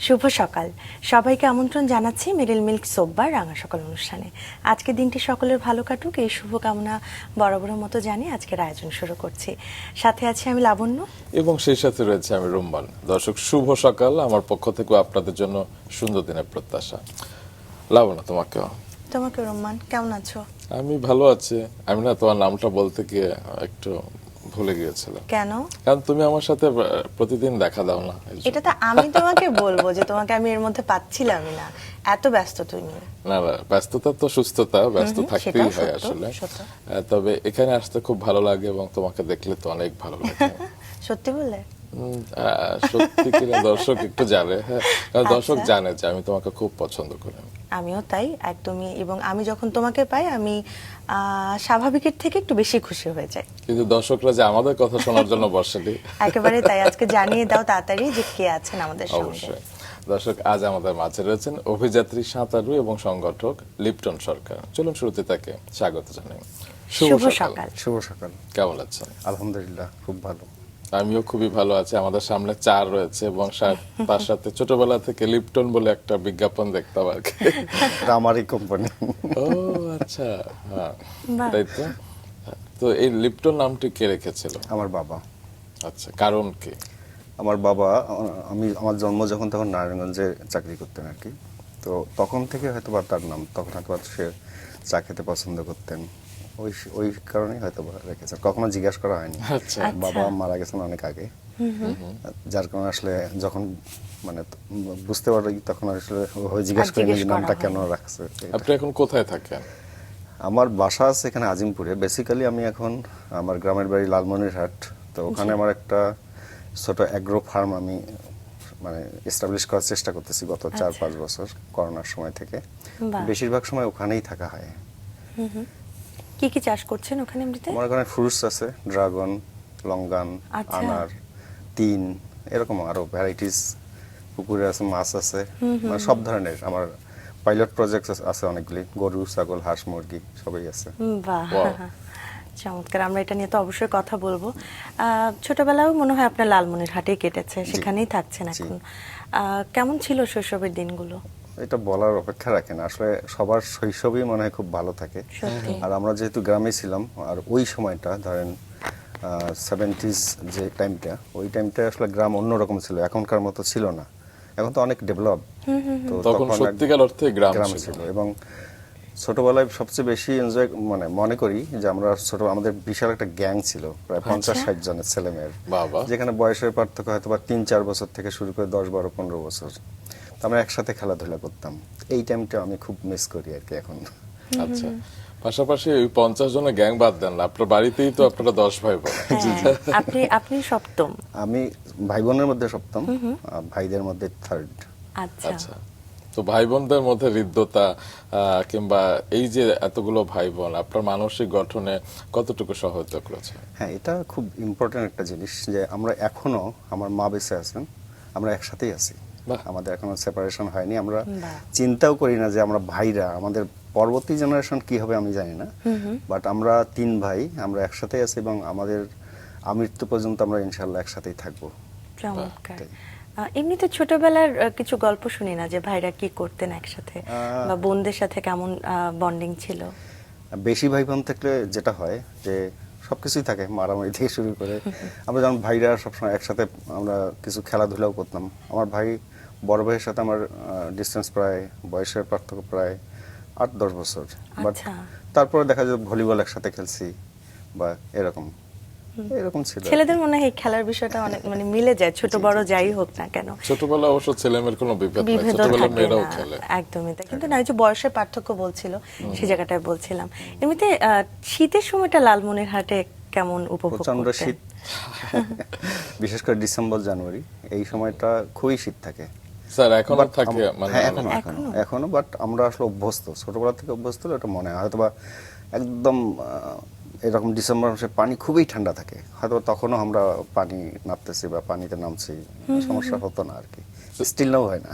শুভ সকাল সবাইকে আমন্ত্রণ জানাচ্ছি মেরিল মিল্ক সোপবার রাঙা সকাল অনুষ্ঠানে। আজকের দিনটি সকলের ভালো কাটুক এই শুভকামনা বরাবরের মতো জানিয়ে আজকের আয়োজন শুরু করছি। সাথে আছি আমি লাবণ্য এবং সেই সাথে রয়েছে আমি রুম্মান। দর্শক শুভ সকাল, আমার পক্ষ থেকে আপনাদের জন্য সুন্দর দিনের প্রত্যাশা। লাবণ্য, তোমাকেও। তোমাকে রুম্মান, কেমন আছো? আমি ভালো আছি। আমি না তোমার নামটা বলতে গিয়ে একটু ভুলে গিয়েছিলাম। কেন? কারণ তুমি আমার সাথে প্রতিদিন দেখা দাও না। এটা তো আমি তোমাকে বলবো যে তোমাকে আমি এর মধ্যে পাচ্ছিলামই না, এত ব্যস্ত তুমি। না না, ব্যস্ততা তো সুস্থতা, ব্যস্ত থাকতেই হয় আসলে। তবে এখানে আসতে খুব ভালো লাগে এবং তোমাকে দেখলে তো অনেক ভালো লাগে। সত্যি বলে? সত্যি কিনা দর্শক একটু জানে, হ্যাঁ, কারণ দর্শক জানে যে আমি তোমাকে খুব পছন্দ করি। আমিও তাই একদমই, এবং আমি যখন তোমাকে পাই আমি স্বাভাবিকের থেকে একটু বেশি খুশি হয়ে যাই। কিন্তু দর্শকরা যে আমাদের কথা শোনার জন্য বসেনি। একেবারে তাই, আজকে জানিয়ে দাও তাড়াতাড়ি যে কে আছেন আমাদের সঙ্গে। অবশ্যই দর্শক, আজ আমাদের মাঝে রয়েছেন অভিযাত্রী, সাঁতারু এবং সংগঠক লিপটন সরকার। চলুন শুরুতে তাকে স্বাগত জানাই। শুভ সকাল। শুভ সকাল। কেমন আছেন? আলহামদুলিল্লাহ, খুব ভালো। আমিও খুবই ভালো আছি। আমাদের সামনে চা রয়েছে এবং তার সাথে ছোটবেলা থেকে লিপটন বলে একটা বিজ্ঞাপন দেখতাম আর কি। আমারই কোম্পানি। ও আচ্ছা, হ্যাঁ তাই তো। তো এই লিপটন নামটি কে রেখেছিল? আমার বাবা। আচ্ছা, কারণ কি? আমার বাবা, আমার জন্ম যখন তখন নারায়ণগঞ্জে চাকরি করতেন আর কি। তো তখন থেকে হয়তো বা তার নাম, তখন হয়তো বা সে চা খেতে পছন্দ করতেন, ওই কারণেই হয়তো বা রেখেছেন। কখনো জিজ্ঞাসা করা হয়নি। আচ্ছা। বাবা মারা গেছেন অনেক আগে, যার কারণে আসলে যখন মানে বুঝতে পারি তখন আসলে জিজ্ঞাসা করিনি যে নামটা কেন রাখছে। আপনি এখন কোথায় থাকেন? আমার বাসা আছে এখানে আজিমপুরে। বেসিক্যালি আমি এখন, আমার গ্রামের বাড়ি লালমনিরহাট। তো ওখানে আমার একটা ছোট অ্যাগ্রো ফার্ম আমি মানে এস্টাবলিশ করার চেষ্টা করতেছি গত 4-5 বছর, করোনার সময় থেকে। বেশিরভাগ সময় ওখানেই থাকা হয়। কি কি চাষ করছেন ওখানে এমনিতে? আমার ওখানে ফ্রুটস আছে, ড্রাগন, লঙ্গান, আনার, তিন, এরকম আরো ভ্যারাইটিস। পুকুরে আছে, মাছ আছে, মানে সব ধরনের। আমার পাইলট প্রজেক্ট আছে অনেকগুলি, গরু, ছাগল, হাঁস, মুরগি সবই আছে। বাহ, চমৎকার। আমরা এটা নিয়ে তো অবশ্যই কথা বলবো। ছোটবেলাও মনে হয় আপনার লালমনিরহাটেই কেটেছে, সেখানেই থাকছেন এখন। কেমন ছিল শৈশবের দিনগুলো? এটা বলার অপেক্ষা রাখে না, আসলে সবার শৈশবই মনে হয় খুব ভালো থাকে। আর আমরা যেহেতু গ্রামে ছিলাম, আর ওই সময়টা ধরেন 70s যে টাইমটা, ওই টাইমটা আসলে গ্রাম অন্যরকম ছিল, এখনকার মতো ছিল না। এখন তো অনেক ডেভেলপ। তো তখন সত্যিকার অর্থে গ্রাম ছিল। এবং ছোটবেলায় সবচেয়ে বেশি এনজয় মনে করি যে আমরা আমাদের বিশাল একটা গ্যাং ছিল, প্রায় 50-60 জনের ছেলে মেয়ের, যেখানে বয়সের পার্থক্য হয়তো বা 3-4 বছর থেকে শুরু করে 10-12-15 বছর। আমরা একসাথে খেলাধুলা করতাম। এই টাইমটা আমি খুব মিস করি আর কি এখন। আচ্ছা, পাশাপাশি ওই 50 জনের গ্যাং বাদ দেন, আপনার বাড়িতেই তো আপনারা 10 ভাই বোন। আপনি সপ্তম? আমি ভাই বোনের মধ্যে সপ্তম, ভাইদের মধ্যে থার্ড। আচ্ছা, তো ভাই বোনদের মধ্যে হৃদ্যতা কিংবা এই যে এতগুলো ভাই বোন আপনার মানসিক গঠনে কতটুকু সহায়তা করেছে? হ্যাঁ, এটা খুব ইম্পর্টেন্ট একটা জিনিস যে আমরা এখনো, আমার মা বেঁচে আছেন, আমরা একসাথেই আছি, আমাদের এখনো সেপারেশন হয়নি। আমরা চিন্তাও করি না যে আমরা ভাইরা, আমাদের পরবর্তী জেনারেশন কি হবে আমি জানি না, বাট আমরা 3 ভাই, আমরা একসাথেই আছি এবং আমাদের আমৃত্যু পর্যন্ত আমরা ইনশাআল্লাহ একসাথেই থাকবো। চমৎকার। এমনিতে ছোটবেলার কিছু গল্প শুনি না যে ভাইরা কি করতেন একসাথে, বা বোনদের সাথে কেমন বন্ডিং ছিল? বেশি ভাই বোন থাকলে যেটা হয় যে সবকিছুই থাকে, মারামারি থেকে শুরু করে। আমরা যেমন ভাইরা সবসময় একসাথে আমরা কিছু খেলাধুলাও করতাম। আমার ভাই, বড় ভাইয়ের সাথে আমার ডিস্টেন্স প্রায়, বয়সের পার্থক্য প্রায় 8-10 বছর। বাট তারপরে দেখা যায় ভলিবল একসাথে খেলছি বা এরকম ছিল। ছেলেদের মনে হয় খেলার বিষয়টা অনেক মানে মিলে যায়, ছোট বড় যাই হোক না কেন। ছোটবেলা অবশ্য ছেলেমেয়ের কোনো বিভেদ নাই, ছোটবেলা মেয়েরাও খেলে। একদমই তাই। কিন্তু না, যে বয়সের পার্থক্য বলছিল সেই জায়গাটায় বলছিলাম। এমনিতে শীতের সময়টা লালমনিরহাটে কেমন উপভোগ করতেন? প্রচন্ড শীত, বিশেষ করে ডিসেম্বর জানুয়ারি, এই সময়টা খুবই শীত থাকে। স্যার এখনো থাকে? মানে এখনো, বাট আমরা আসলে অভ্যস্ত, ছোটবেলা থেকে অভ্যস্ত, এটা মনে হয় হয়তোবা একদম এরকম ডিসেম্বর মাসে পানি খুবই ঠান্ডা থাকে, হয়তো তখনও আমরা পানি নামতেছি বা পানিতে নামছি, সমস্যা হতো না আর কি, স্টিল নাও হয় না।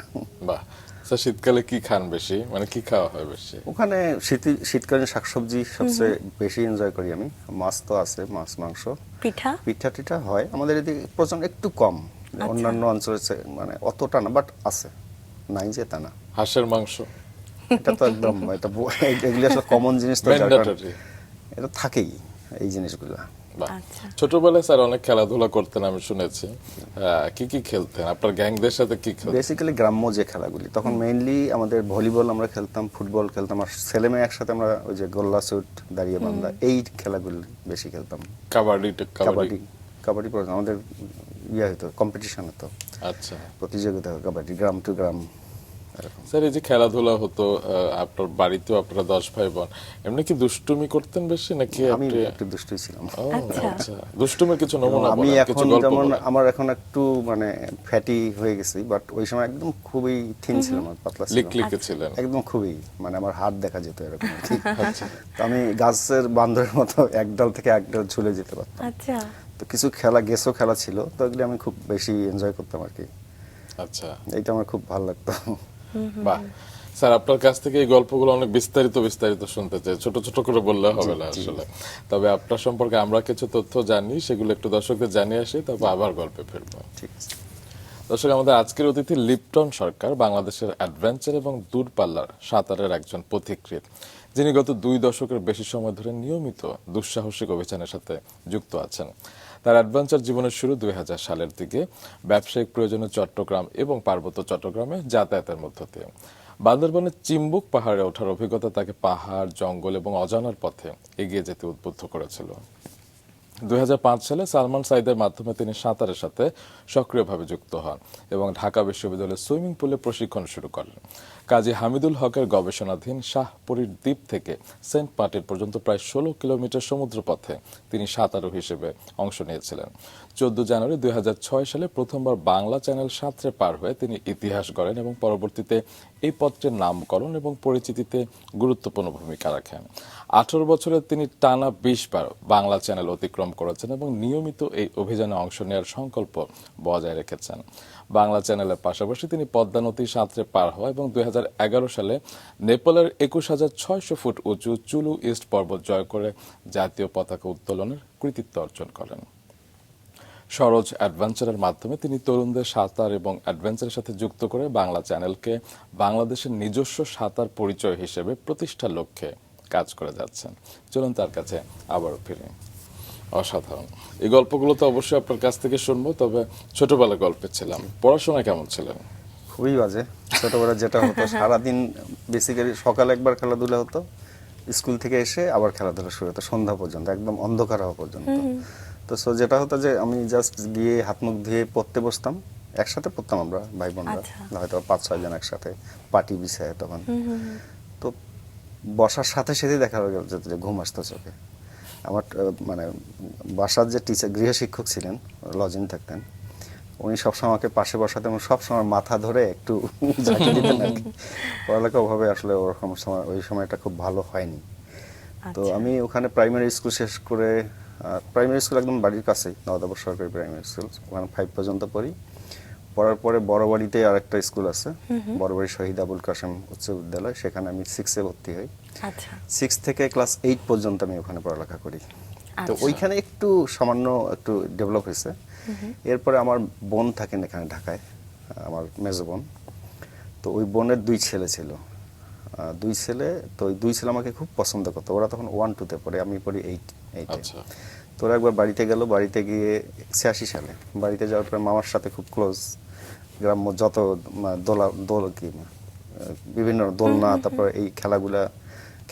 বাহ। স্যার শীতকালে কি খান বেশি, মানে কি খাওয়া হয় বেশি ওখানে? শীতকালীন শাকসবজি সবচেয়ে বেশি এনজয় করি আমি। মাছ তো আছে, মাছ মাংস, পিঠা টিঠা হয় আমাদের এদিকে প্রচন্ড, একটু কম, অন্যান্য অঞ্চলে মানে অতটা না, বাট আছে, নাই যে তা না। হাঁসের মাংস এটা তো একদম এগুলি আসলে কমন জিনিস, তো যার কারণে ম্যান্ডেটরি। এটা থাকেই এই জিনিসগুলো। বাহ। আচ্ছা। ছোটবেলায় স্যার অনেক খেলাধুলা করতেন আমি শুনেছি, কি কি খেলতেন, আপনার গ্যাংদের সাথে কি খেলতেন? বেসিক্যালি গ্রাম্য যে খেলাগুলি তখন মেইনলি আমাদের ভলিবল আমরা খেলতাম, ফুটবল খেলতাম, আর ছেলে মেয়ে একসাথে আমরা ওই যে গোল্লা সুট, দাঁড়িয়ে বান্ধা, এই খেলাগুলি বেশি খেলতাম। কাবাডি কাবাডি কাবাডি আমাদের ইয়ে হতো, কম্পিটিশন হতো, আচ্ছা প্রতিযোগিতা হতো কাবাডি, গ্রাম টু গ্রাম এরকম। স্যার, এই যে খেলাধুলা হতো, আপনার বাড়িতেও আপনারা 10 ভাই বোন, এমনি কি দুষ্টুমি করতেন বেশি নাকি আমি আপনি? একটু দুষ্টুই ছিলাম। ও, আচ্ছা। আচ্ছা, দুষ্টুমির কিছু নমুনা আমি বলেন, কিছু এখন গল্প যেমন বলেন। আমার এখন একটু মানে ফ্যাটি হয়ে গেছি, বাট ওই সময় একদম খুবই থিন ছিলাম, আর পাতলা ছিলাম, লিকলিকে ছিলেন। একদম খুবই, মানে আমার হাত দেখা যেত এরকম আর কি। আচ্ছা তো আমি গাছের বান্দরের মতো এক ডাল থেকে এক ডাল ঝুলে যেতে পারতাম। আচ্ছা। তো কিছু খেলা, গেসো খেলা ছিল, তো এগুলি আমি খুব বেশি এনজয় করতাম আর কি। আচ্ছা, এইটা আমার খুব ভালো লাগতো। বাহ। স্যার, আপনার কাছ থেকে এই গল্পগুলো অনেক বিস্তারিত বিস্তারিত শুনতে চাই, ছোট ছোট করে বললে হবে না আসলে। তবে আপনার সম্পর্কে আমরা কিছু তথ্য জানি, সেগুলো একটু দর্শকদের জানিয়ে আসি, তারপর আবার গল্পে ফিরবো। ঠিক আছে। দর্শক, আমাদের আজকের অতিথি লিপটন সরকার, বাংলাদেশের অ্যাডভেঞ্চার এবং দূরপাল্লার সাঁতারের একজন পথিকৃৎ, যিনি গত 2 দশকের বেশি সময় ধরে নিয়মিত দুঃসাহসিক অভিযানের সাথে যুক্ত আছেন। তার অ্যাডভেঞ্চার জীবনের শুরু 2000 সালের দিকে ব্যবসায়িক প্রয়োজনে চট্টগ্রাম এবং পার্বত্য চট্টগ্রামে যাতায়াতের মধ্য দিয়ে। বান্দরবানের চিম্বুক পাহাড়ে ওঠার অভিজ্ঞতা তাকে পাহাড়, জঙ্গল এবং অজানার পথে এগিয়ে যেতে উদ্বুদ্ধ করেছিল। 2005 সালে সালমান সাইদের মাধ্যমে তিনি সাঁতারের সাথে সক্রিয়ভাবে যুক্ত হন এবং ঢাকা বিশ্ববিদ্যালয়ের সুইমিং পুলে প্রশিক্ষণ শুরু করেন। কাজী হামিদুল হকের গবেষণাধীন শাহপরীর দ্বীপ থেকে সেন্ট মার্টিন পর্যন্ত প্রায় 16 কিলোমিটার সমুদ্রপথে তিনি সাঁতারু হিসেবে অংশ নিয়েছিলেন। 14 জানুয়ারি 2006 সালে প্রথমবার বাংলা চ্যানেল সাঁতরে পার হয়ে তিনি ইতিহাস গড়েন এবং পরবর্তীতে এই পথটির নামকরণ এবং পরিচিতিতে গুরুত্বপূর্ণ ভূমিকা রাখেন। 18 বছরে তিনি টানা 20 বার বাংলা চ্যানেল অতিক্রম করেছেন এবং নিয়মিত এই অভিযানে অংশ নেওয়ার সংকল্প বজায় রেখেছেন। বাংলা চ্যানেলের পাশাপাশি তিনি পদ্মা নদী সাঁতরে পার হওয়া এবং 2011 সালে নেপালের 21,600 ফুট উঁচু চুলু ইস্ট পর্বত জয় করে জাতীয় পতাকা উত্তোলনের কৃতিত্ব অর্জন করেন। সরোজ অ্যাডভেঞ্চারের মাধ্যমে তিনি তরুণদের সাঁতার এবং অ্যাডভেঞ্চারের সাথে যুক্ত করে বাংলা চ্যানেলকে বাংলাদেশের নিজস্ব সাঁতার পরিচয় হিসেবে প্রতিষ্ঠার লক্ষ্যে কাজ করে যাচ্ছেন। চলুন তার কাছে আবারও ফিরে। অসাধারণ এই গল্পগুলো তো অবশ্যই আপনার কাছ থেকে শুনবো, তবে ছোটবেলা গল্পে ছিলাম, পড়াশোনা কেমন ছিলেন? খুবই বাজে। ছোটবেলা যেটা হতো, সারাদিন বেসিক্যালি সকালে একবার খেলাধুলা হতো, স্কুল থেকে এসে আবার খেলাধুলা শুরু হতো সন্ধ্যা পর্যন্ত, একদম অন্ধকার হওয়া পর্যন্ত। তো যেটা হতো যে আমি জাস্ট গিয়ে হাত মুখ ধুয়ে পড়তে বসতাম, একসাথে পড়তাম আমরা ভাই বোনরা, হয়তো 5-6 জন একসাথে পাটি বিছায় তখন। তো বসার সাথে সাথে দেখা যেত যে ঘুম আসতো চোখে। আমার মানে বাসার যে টিচার, গৃহশিক্ষক ছিলেন, লজিং থাকতেন, উনি সবসময় আমাকে পাশে বসাতেন এবং সবসময় মাথা ধরে একটু ঝাঁকি দিতেন আর কি। পড়ালেখা ভাবে আসলে ওরকম সময়, ওই সময়টা খুব ভালো হয়নি। তো আমি ওখানে প্রাইমারি স্কুল শেষ করে, প্রাইমারি স্কুল একদম বাড়ির কাছেই, নওদাপুর সরকারি প্রাইমারি স্কুল, ওখানে 5 পর্যন্ত পড়ি। পড়ার পরে বড়বাড়িতে আরেকটা স্কুল আছে, বড়বাড়ি শহীদ আবুল কাসেম উচ্চ বিদ্যালয়, সেখানে আমি 6-এ ভর্তি হই। আচ্ছা। 6 থেকে ক্লাস 8 পর্যন্ত আমি ওখানে পড়ালেখা করি। তো ওইখানে একটু সামান্য একটু ডেভেলপ হয়েছে। এরপরে আমার বোন থাকেন এখানে ঢাকায়, আমার মেজো বোন। তো ওই বোনের 2 ছেলে ছিল, 2 ছেলে। তো ওই 2 ছেলে আমাকে খুব পছন্দ করতো। ওরা তখন 1-2-তে পড়ে, আমি পড়ি 8-এ। আচ্ছা। তো ওরা একবার বাড়িতে গেল, বাড়িতে গিয়ে 86 সালে বাড়িতে যাওয়ার পরে মামার সাথে খুব ক্লোজ, গ্রাম্য যত বিভিন্ন দোলনা, তারপর এই খেলাগুলা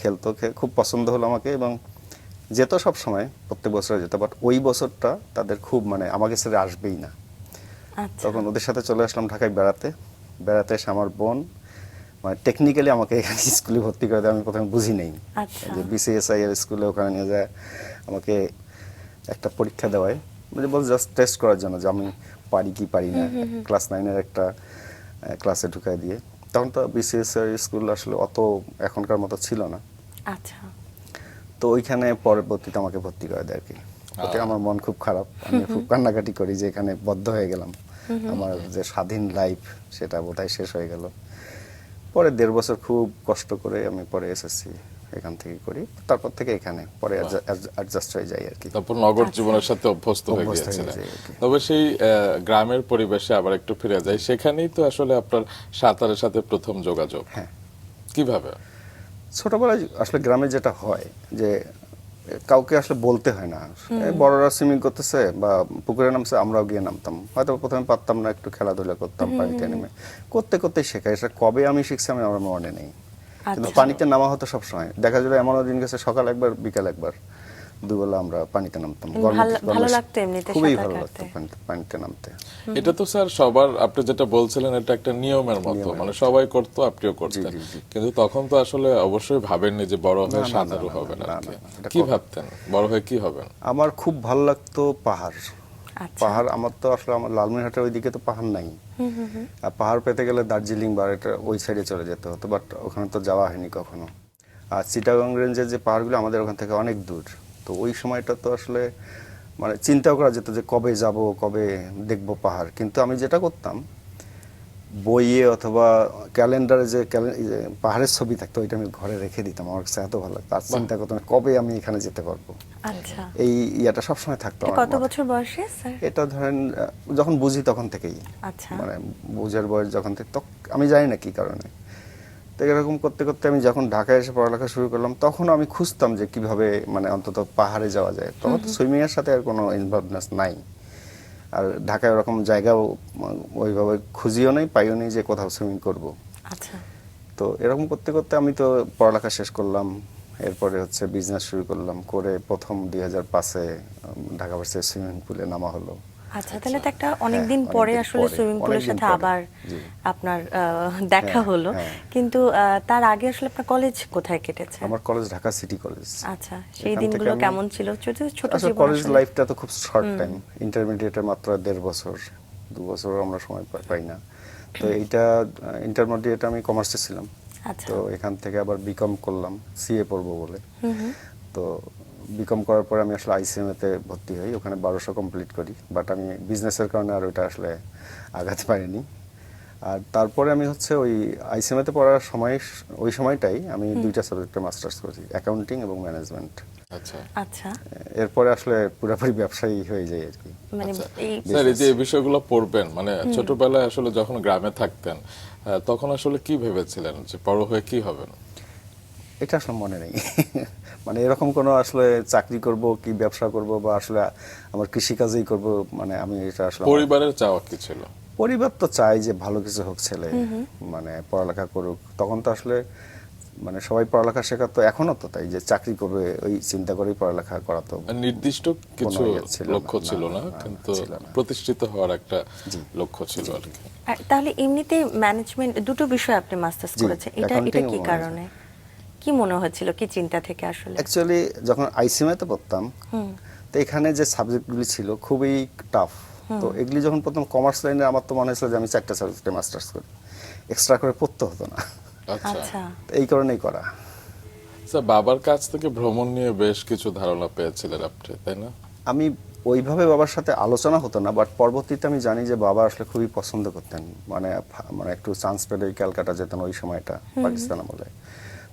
খেলতো, খুব পছন্দ হলো আমাকে এবং যেত সব সময়, প্রত্যেক বছরে যেত। বাট ওই বছরটা তাদের খুব মানে আমাকে ছেড়ে আসবেই না। তখন ওদের সাথে চলে আসলাম ঢাকায় বেড়াতে। বেড়াতে এসে আমার বোন মানে টেকনিক্যালি আমাকে এখানে স্কুলে ভর্তি করে দেয়। আমি প্রথমে বুঝি নেই যে বিসিএসআই এর স্কুলে, ওখানে নিয়ে যায় আমাকে একটা পরীক্ষা দেওয়ায়, মানে বল জাস্ট টেস্ট করার জন্য যে আমি পারি কি পারি না। ক্লাস 9-এর একটা ক্লাসে ঢুকাই দিয়ে, তখন তো বিসিএসআই স্কুল আসলে অত এখনকার মতো ছিল না। আচ্ছা। তো ওইখানে পরবর্তীতে আমাকে ভর্তি করে দেয় আর কি। ওতে আমার মন খুব খারাপ, আমি খুব কান্নাকাটি করি যে এখানে বদ্ধ হয়ে গেলাম, আমার যে স্বাধীন লাইফ সেটা বোধহয় শেষ হয়ে গেল। পরে 1.5 বছর খুব কষ্ট করে আমি পরে এসএসসি এখান থেকে করি, তারপর থেকে এখানে পরে অ্যাডজাস্ট হয়ে যায় আর কি। তারপর নগর জীবনের সাথে অভ্যস্ত হয়ে অভ্যস্ত হয়ে গিয়েছিলেন। যাই আর কি। তবে সেই গ্রামের পরিবেশে আবার একটু ফিরে যাই, সেখানেই তো আসলে আপনার সাঁতারের সাথে প্রথম যোগাযোগ। হ্যাঁ, কিভাবে? ছোটবেলায় আসলে গ্রামে যেটা হয় যে কাউকে আসলে বলতে হয় না, এই বড়রা সুইমিং করতেছে বা পুকুরে নামছে, আমরাও গিয়ে নামতাম। হয়তো প্রথমে পারতাম না, একটু খেলাধুলা করতাম পানিতে নেমে, করতে করতে শেখাই। সেটা কবে আমি শিখছি আমি আমার মনে নেই, কিন্তু আচ্ছা। পানিতে নামা হতো সবসময়। দেখা যাবে এমনও দিন গেছে সকাল একবার বিকাল একবার, দুবেলা আমরা পানিতে নামতাম। ভালো লাগতো এমনিতে খুবই সাঁতার ভালো কাটতে। লাগতো পানিতে নামতে। এটা তো স্যার সবার, আপনি যেটা বলছিলেন এটা একটা নিয়মের মতো, মানে সবাই করতো, আপনিও করতেন। কিন্তু তখন তো আসলে অবশ্যই ভাবেননি যে বড় হয়ে সাঁতারু হবেন আর কি। কি ভাবতেন বড় হয়ে কি হবেন? আমার খুব ভালো লাগতো পাহাড়। আচ্ছা। পাহাড় আমার তো আসলে, আমার লালমনিরহাটের ওইদিকে তো পাহাড় নাই। আর পাহাড় পেতে গেলে দার্জিলিং বা এটা ওই সাইডে চলে যেতে হতো, বাট ওখানে তো যাওয়া হয়নি কখনো। আর চিটাগং রেঞ্জের যে পাহাড়গুলো আমাদের ওখান থেকে অনেক দূর, তো ওই সময়টা তো আসলে মানে চিন্তা করা যেত যে কবে যাব, কবে দেখব পাহাড়। কিন্তু আমি যেটা করতাম, বইয়ে অথবা ক্যালেন্ডারে যে পাহাড়ের ছবি থাকতো ওইটা আমি ঘরে রেখে দিতাম। আমার কাছে এত ভালো লাগতো। আর চিন্তা করতাম কবে আমি এখানে যেতে পারবো, আচ্ছা। এই ইয়াটা সবসময় থাকতো এটা আমার কত মাথায়। বছর বয়সে স্যার? এটা ধরেন যখন বুঝি তখন থেকেই, আচ্ছা। মানে বুঝার বয়স যখন থেকে, আমি জানি না কি কারণে। তো এরকম করতে করতে আমি যখন ঢাকায় এসে পড়ালেখা শুরু করলাম, তখন আমি খুঁজতাম যে কিভাবে মানে অন্তত পাহাড়ে যাওয়া যায়। তখন তো সুইমিং এর সাথে আর কোনো ইনভলভনেস নাই, আর ঢাকায় ওরকম জায়গাও ওইভাবে খুঁজিও নেই, পাইও নেই যে কোথাও সুইমিং করব। আচ্ছা। তো এরকম করতে করতে আমি তো পড়ালেখা শেষ করলাম, এরপরে হচ্ছে বিজনেস শুরু করলাম। করে প্রথম 2005-এ ঢাকা ভার্সিটির সুইমিং পুলে নামা হলো। আচ্ছা, তাহলে তো একটা অনেকদিন হ্যাঁ, পরে অনেকদিন আসলে পরে, সুইমিং পুলের অনেকদিন সাথে পরে। আবার জি। আপনার দেখা হ্যাঁ, হলো। হ্যাঁ। কিন্তু তার আগে আসলে আপনার কলেজ কোথায় কেটেছে? আমার কলেজ ঢাকা সিটি কলেজ। আচ্ছা, সেই এখান থেকে দিনগুলো আমি- কেমন ছিল? ছোট ছোট আসলে জীবন কলেজ আসলে। লাইফটা তো খুব শর্ট টাইম, ইন্টারমিডিয়েটের মাত্র 1.5 বছর, 2 বছর আমরা সময় পাই না। তো এইটা ইন্টারমিডিয়েটে আমি কমার্সে ছিলাম। আচ্ছা। তো এখান থেকে আবার বিকম করলাম, সিএ পড়বো বলে। তো বিকম করার পরে আমি আসলে আইসিএমএতে ভর্তি হই, ওখানে 1200 কমপ্লিট করি। বাট আমি বিজনেসের কারণে আর ওইটা আসলে আগাতে পারিনি। আর তারপরে আমি হচ্ছে ওই আইসিএমএতে পড়ার সময়, ওই সময়টাই আমি 2টা সাবজেক্টে মাস্টার্স করেছি, অ্যাকাউন্টিং এবং ম্যানেজমেন্ট। আচ্ছা আচ্ছা, এরপরে আসলে পুরোপুরি ব্যবসায়ী হয়ে যায় আর কি। মানে আচ্ছা। এই স্যার, এই যে এই বিষয়গুলো পড়বেন, মানে ছোটবেলায় আসলে যখন গ্রামে থাকতেন তখন আসলে কি ভেবেছিলেন যে বড় হয়ে কি হবেন? এটা আসলে মনে নেই। মানে এরকম কোনো আসলে চাকরি করব কি ব্যবসা করব বা আসলে আমার কৃষিকাজই করব, মানে আমি এটা আসলে পরিবারের চাওয়া কি ছিল? পরিবার তো চাই যে ভালো কিছু হোক ছেলে, মানে পড়ালেখা করুক। তখন তো আসলে মানে সবাই পড়ালেখা শেখাতো, এখনো তো তাই, যে চাকরি করবে ওই চিন্তা করেই পড়ালেখা করাতো। নির্দিষ্ট কিছু ইয়ে ছিল না, লক্ষ্য ছিল না, না, কিন্তু ছিল না। প্রতিষ্ঠিত হওয়ার একটা লক্ষ্য ছিল আর কি। তাহলে এমনিতে ম্যানেজমেন্ট দুটো বিষয় আপনি মাস্টার্স জি, করেছেন, এটা accounting কি এবং কারণে, কি মনে হয়েছিল, কি চিন্তা থেকে আসলে? অ্যাকচুয়ালি যখন আইসিএমএতে পড়তাম, তো এখানে যে সাবজেক্টগুলি ছিল খুবই টাফ। তো এগুলি যখন প্রথম কমার্স লাইনে, আমার তো মনে হয়েছিল যে আমি 4টা সাবজেক্টে মাস্টার্স করি, এক্সট্রা করে পড়তে হতো না। আচ্ছা আচ্ছা। তো এই কারণেই করা। স্যার, বাবার কাছ থেকে ভ্রমণ নিয়ে বেশ কিছু ধারণা পেয়েছিলেন আপনি, তাই না? আমি ওইভাবে বাবার সাথে আলোচনা হতো না, বাট পরবর্তীতে আমি জানি যে বাবা আসলে খুবই পছন্দ করতেন, মানে মানে একটু চান্স পেলে ক্যালকাটা যেতেন ওই সময়টা, পাকিস্তান আমলে।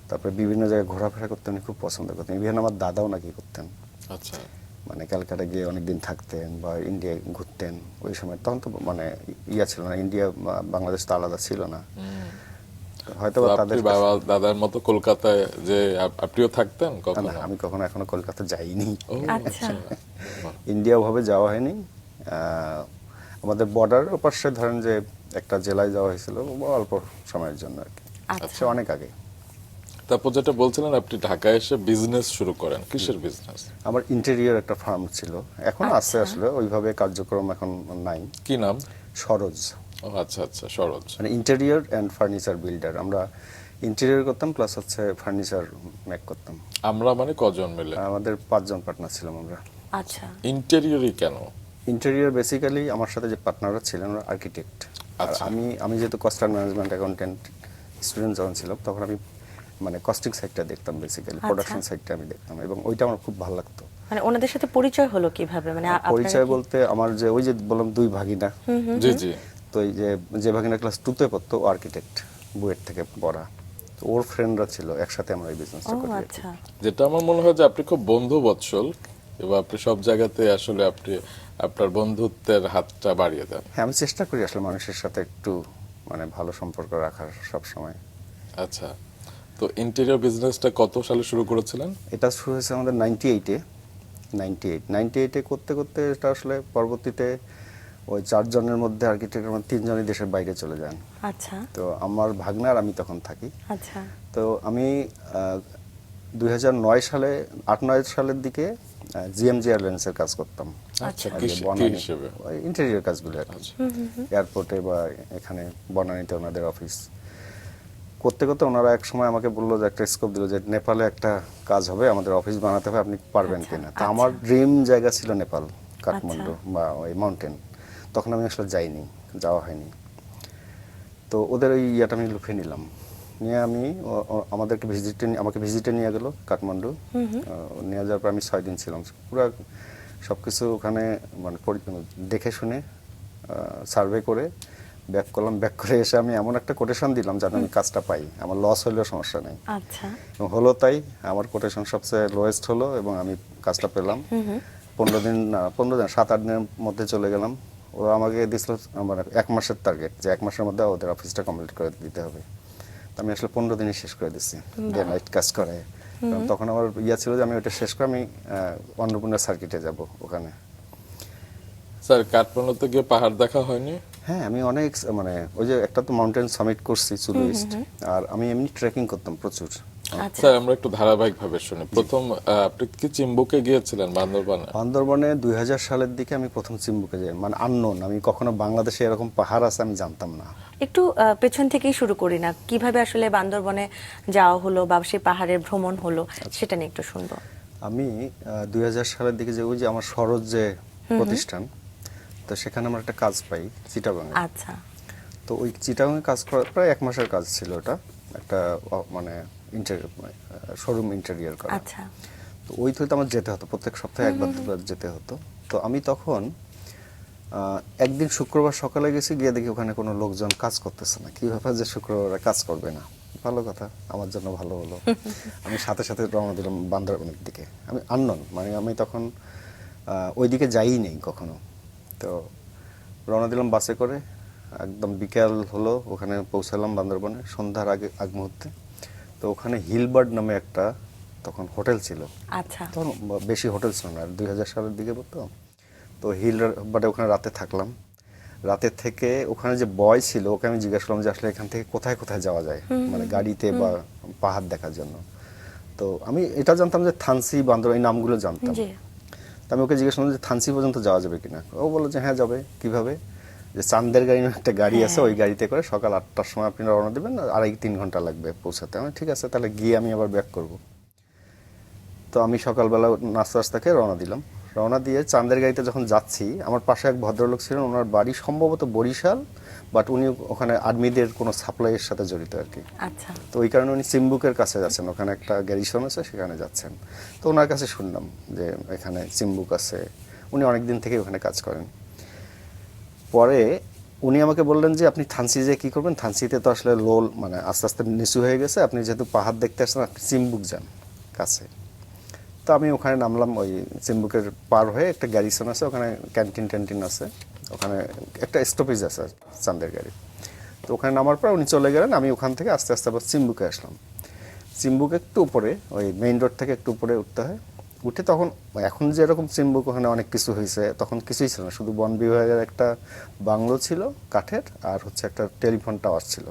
তারপরে বিভিন্ন জায়গায় ঘোরাফেরা করতে উনি খুব পছন্দ করতেন। ইভেন আমার দাদাও নাকি করতেন, আচ্ছা। মানে ক্যালকাটা গিয়ে অনেকদিন থাকতেন বা ইন্ডিয়ায় ঘুরতেন ওই সময়। তখন তো মানে ইয়া ছিল না, ইন্ডিয়া বাংলাদেশ তো আলাদা ছিল না। হয়তো তো তাদের আপনি বাবা দাদার মতো কলকাতায় যে আপনিও থাকতেন না, কখনো? আমি কখনো এখনো কলকাতা যাইনি। ও, আচ্ছা। ইন্ডিয়া ওভাবে যাওয়া হয়নি। আমাদের বর্ডারের ওপাশে ধরেন যে একটা জেলায় যাওয়া হয়েছিল অল্প সময়ের জন্য আর কি, আচ্ছা। অনেক আগে। তারপর যেটা বলছিলেন, আপনি ঢাকায় এসে বিজনেস শুরু করেন, কিসের বিজনেস? আমার ইন্টেরিয়র একটা ফার্ম ছিল, এখনো আছে, আসলে ওইভাবে কার্যক্রম এখন নাই। কি নাম? সরোজ। ও আচ্ছা আচ্ছা, সরোজ। মানে ইন্টেরিয়র অ্যান্ড ফার্নিচার বিল্ডার। আমরা ইন্টেরিয়র করতাম প্লাস হচ্ছে ফার্নিচার মেক করতাম। আমরা মানে কজন মিলে? আমাদের 5 জন পার্টনার ছিলাম আমরা। আচ্ছা। ইন্টেরিয়রই কেন? ইন্টেরিয়র বেসিক্যালি আমার সাথে যে পার্টনাররা ছিলেন ওরা আর্কিটেক্ট। আর আচ্ছা। আমি যেহেতু cost and management accountant student যখন ছিলাম, তখন আমি মানে কস্টিং সাইডটা দেখতাম, বেসিক্যালি প্রোডাকশন সাইডটা আমি দেখতাম, এবং ওইটা আমার খুব ভালো লাগতো। মানে ওনাদের সাথে পরিচয় হলো কিভাবে, মানে আপনারা পরিচয় কি- বলতে আমার যে ওই যে বললাম 2 ভাগিনা, জি জি। তো এই যে ভাগিনা ক্লাস 2-তে পড়তো, আর্কিটেক্ট, বুয়েট থেকে পড়া। তো ওর ফ্রেন্ডরা ছিল, একসাথে আমরা এই বিজনেসটা ও করি আর কি। আচ্ছা। যেটা আমার মনে হয় যে আপনি খুব বন্ধু বৎসল এবং আপনি সব জায়গাতে আসলে আপনি আপনার বন্ধুত্বের হাতটা বাড়িয়ে দেন। হ্যাঁ, আমি চেষ্টা করি আসলে মানুষের সাথে একটু ভালো সম্পর্ক রাখার সব সময়। আচ্ছা, তো ইন্টেরিয়র বিজনেসটা কত সালে শুরু করেছিলেন? এটা শুরু হয়েছে আমাদের 98-এ করতে করতে এটা আসলে পরবর্তীতে ওই 4 জনের মধ্যে আর্কিটেক্টের মধ্যে 3 জনই দেশের বাইরে চলে যান। আচ্ছা তো আমার ভাগ্না আর আমি তখন থাকি। আচ্ছা তো আমি 2009 সালে 8-9 সালের দিকে জিএমজি এয়ারলাইন্সের কাজ করতাম। আচ্ছা, আর কি যে বনানী, হিসেবে? ওই ইন্টেরিয়র কাজগুলো আর কি। এয়ারপোর্টে বা এখানে বনানীতে ওনাদের অফিস করতে করতে ওনারা এক সময় আমাকে বললো যে একটা স্কোপ দিল যে নেপালে একটা কাজ হবে, আমাদের অফিস বানাতে হবে, আপনি পারবেন আচ্ছা, কিনা। তো আমার ড্রিম জায়গা ছিল নেপাল, কাঠমান্ডু আচ্ছা। বা ওই মাউন্টেন। তখন আমি আসলে যাইনি, যাওয়া হয়নি। তো ওদের ওই ইয়েটা আমি লুফে নিলাম, নিয়ে আমি আমাকে ভিজিটে নিয়ে গেল কাঠমান্ডু। নিয়ে যাওয়ার পর আমি 6 দিন ছিলাম, পুরো সবকিছু ওখানে দেখে শুনে সার্ভে করে ব্যাক করলাম। ব্যাক করে এসে আমি এমন একটা কোটেশন দিলাম যাতে আমি কাজটা পাই, আমার লস হলেও সমস্যা নেই। আচ্ছা এবং হলো তাই, আমার কোটেশন সবচেয়ে লোয়েস্ট হলো এবং আমি কাজটা পেলাম। 7-8 দিনের মধ্যে চলে গেলাম। ওরা আমাকে দিয়েছিল 1 মাসের টার্গেট, যে 1 মাসের মধ্যে ওদের অফিসটা কমপ্লিট করে দিতে হবে। তো আমি আসলে 15 দিনে শেষ করে দিচ্ছি, ডে নাইট কাজ করে। কারণ তখন আমার ছিল যে আমি ওটা শেষ করে আমি অন্নপূর্ণা সার্কিটে যাব ওখানে। স্যার, কাঠমান্ডুতে গিয়ে পাহাড় দেখা হয়নি? হ্যাঁ, আমি অনেক ওই যে একটা তো মাউন্টেন সামিট করছি চুলু ইস্ট, আর আমি এমনি ট্রেকিং করতাম প্রচুর। আচ্ছা স্যার, আমরা একটু ধারাবাহিক ভাবে শুনি। প্রথম আপনি কি চিম্বুকে গিয়েছিলেন, বান্দরবানে? বান্দরবনে 2000 সালের দিকে আমি প্রথম চিম্বুকে যাই, আননোন। আমি কখনো বাংলাদেশে এরকম পাহাড় আছে আমি জানতাম না। একটু পেছন থেকেই শুরু করি না, কিভাবে আসলে বান্দরবনে যাওয়া হলো বা সেই পাহাড়ের ভ্রমণ হলো সেটা নিয়ে একটু শুনবো। আমি 2000 সালের দিকে যে ওই যে আমার সরোজ যে প্রতিষ্ঠান, তো সেখানে আমার একটা কাজ পাই চিটাগাঙে। আচ্ছা তো ওই চিটাগাঙে কাজ করা প্রায় 1 মাসের কাজ ছিল। ওটা একটা শোরুম ইন্টেরিয়র করা। আচ্ছা তো ওই তো আমার যেতে হতো, প্রত্যেক সপ্তাহে একবার দুবার যেতে হতো। তো আমি তখন একদিন শুক্রবার সকালে গেছি, গিয়ে দেখি ওখানে কোনো লোকজন কাজ করতেছে না। কি ব্যাপার যে শুক্রবার কাজ করবে না? ভালো কথা, আমার জন্য ভালো হলো। আমি সাথে সাথে রওনা দিলাম বান্দরবানের দিকে। আমি আননোন, আমি তখন ওইদিকে যাই নেই কখনো। তো রওনা দিলাম বাসে করে, একদম বিকেল হলো, ওখানে পৌঁছালাম বান্দরবনে সন্ধ্যার আগ মুহূর্তে। তো ওখানে হিলবার্ড নামে একটা তখন হোটেল ছিল। আচ্ছা তখন বেশি হোটেল ছিল না, 2000 সালের দিকে তো। তো হিলবার্ডে ওখানে রাতে থাকলাম। রাতে থেকে ওখানে যে বয় ছিল, ওকে আমি জিজ্ঞাসা করলাম যে আসলে এখান থেকে কোথায় কোথায় যাওয়া যায়, গাড়িতে বা পাহাড় দেখার জন্য। তো আমি এটা জানতাম যে থানসি, বান্দর, এই নামগুলো জানতাম। জি তো আমি ওকে জিজ্ঞেস করলাম যে থানসি পর্যন্ত যাওয়া যাবে কিনা। ও বললো যে হ্যাঁ যাবে। কিভাবে? যে চান্দের গাড়ি একটা গাড়ি আছে, ওই গাড়িতে করে সকাল 8টার সময় আপনি রওনা দেবেন, 2.5-3 ঘন্টা লাগবে পৌঁছাতে। আমি ঠিক আছে, তাহলে গিয়ে আমি আবার ব্যাক করব। তো আমি সকালবেলা নাস্তা খেয়ে রওনা দিলাম। রওনা দিয়ে চান্দের গাড়িতে যখন যাচ্ছি, আমার পাশে এক ভদ্রলোক ছিলেন, ওনার বাড়ি সম্ভবত বরিশাল, বাট উনি ওখানে আর্মিদের কোনো সাপ্লাইয়ের সাথে জড়িত আর কি। আচ্ছা তো ওই কারণে উনি চিম্বুকের কাছে যাচ্ছেন, ওখানে একটা গ্যারিসন আছে, সেখানে যাচ্ছেন। তো ওনার কাছে শুনলাম যে এখানে চিম্বুক আছে, উনি অনেকদিন থেকে ওখানে কাজ করেন। পরে উনি আমাকে বললেন যে আপনি থানসি যে কী করবেন, থানসিতে তো আসলে আস্তে আস্তে নিচু হয়ে গেছে, আপনি যেহেতু পাহাড় দেখতে আসছেন, আপনি চিম্বুক যান কাছে। তো আমি ওখানে নামলাম, ওই চিম্বুকের পার হয়ে একটা গ্যারিসন আছে, ওখানে ক্যান্টিন আছে, ওখানে একটা স্টপেজ আছে চান্দের গাড়ি। তো ওখানে নামার পর উনি চলে গেলেন, আমি ওখান থেকে আস্তে আস্তে আবার চিম্বুকে আসলাম। চিম্বুক একটু উপরে, ওই মেইন রোড থেকে একটু উপরে উঠতে হয়। উঠে তখন এখন যেরকম চিম্বুক, ওখানে অনেক কিছু হয়েছে, তখন কিছুই ছিল না, শুধু বন বিভাগের একটা বাংলো ছিল কাঠের, আর হচ্ছে একটা টেলিফোন টাওয়ার ছিল।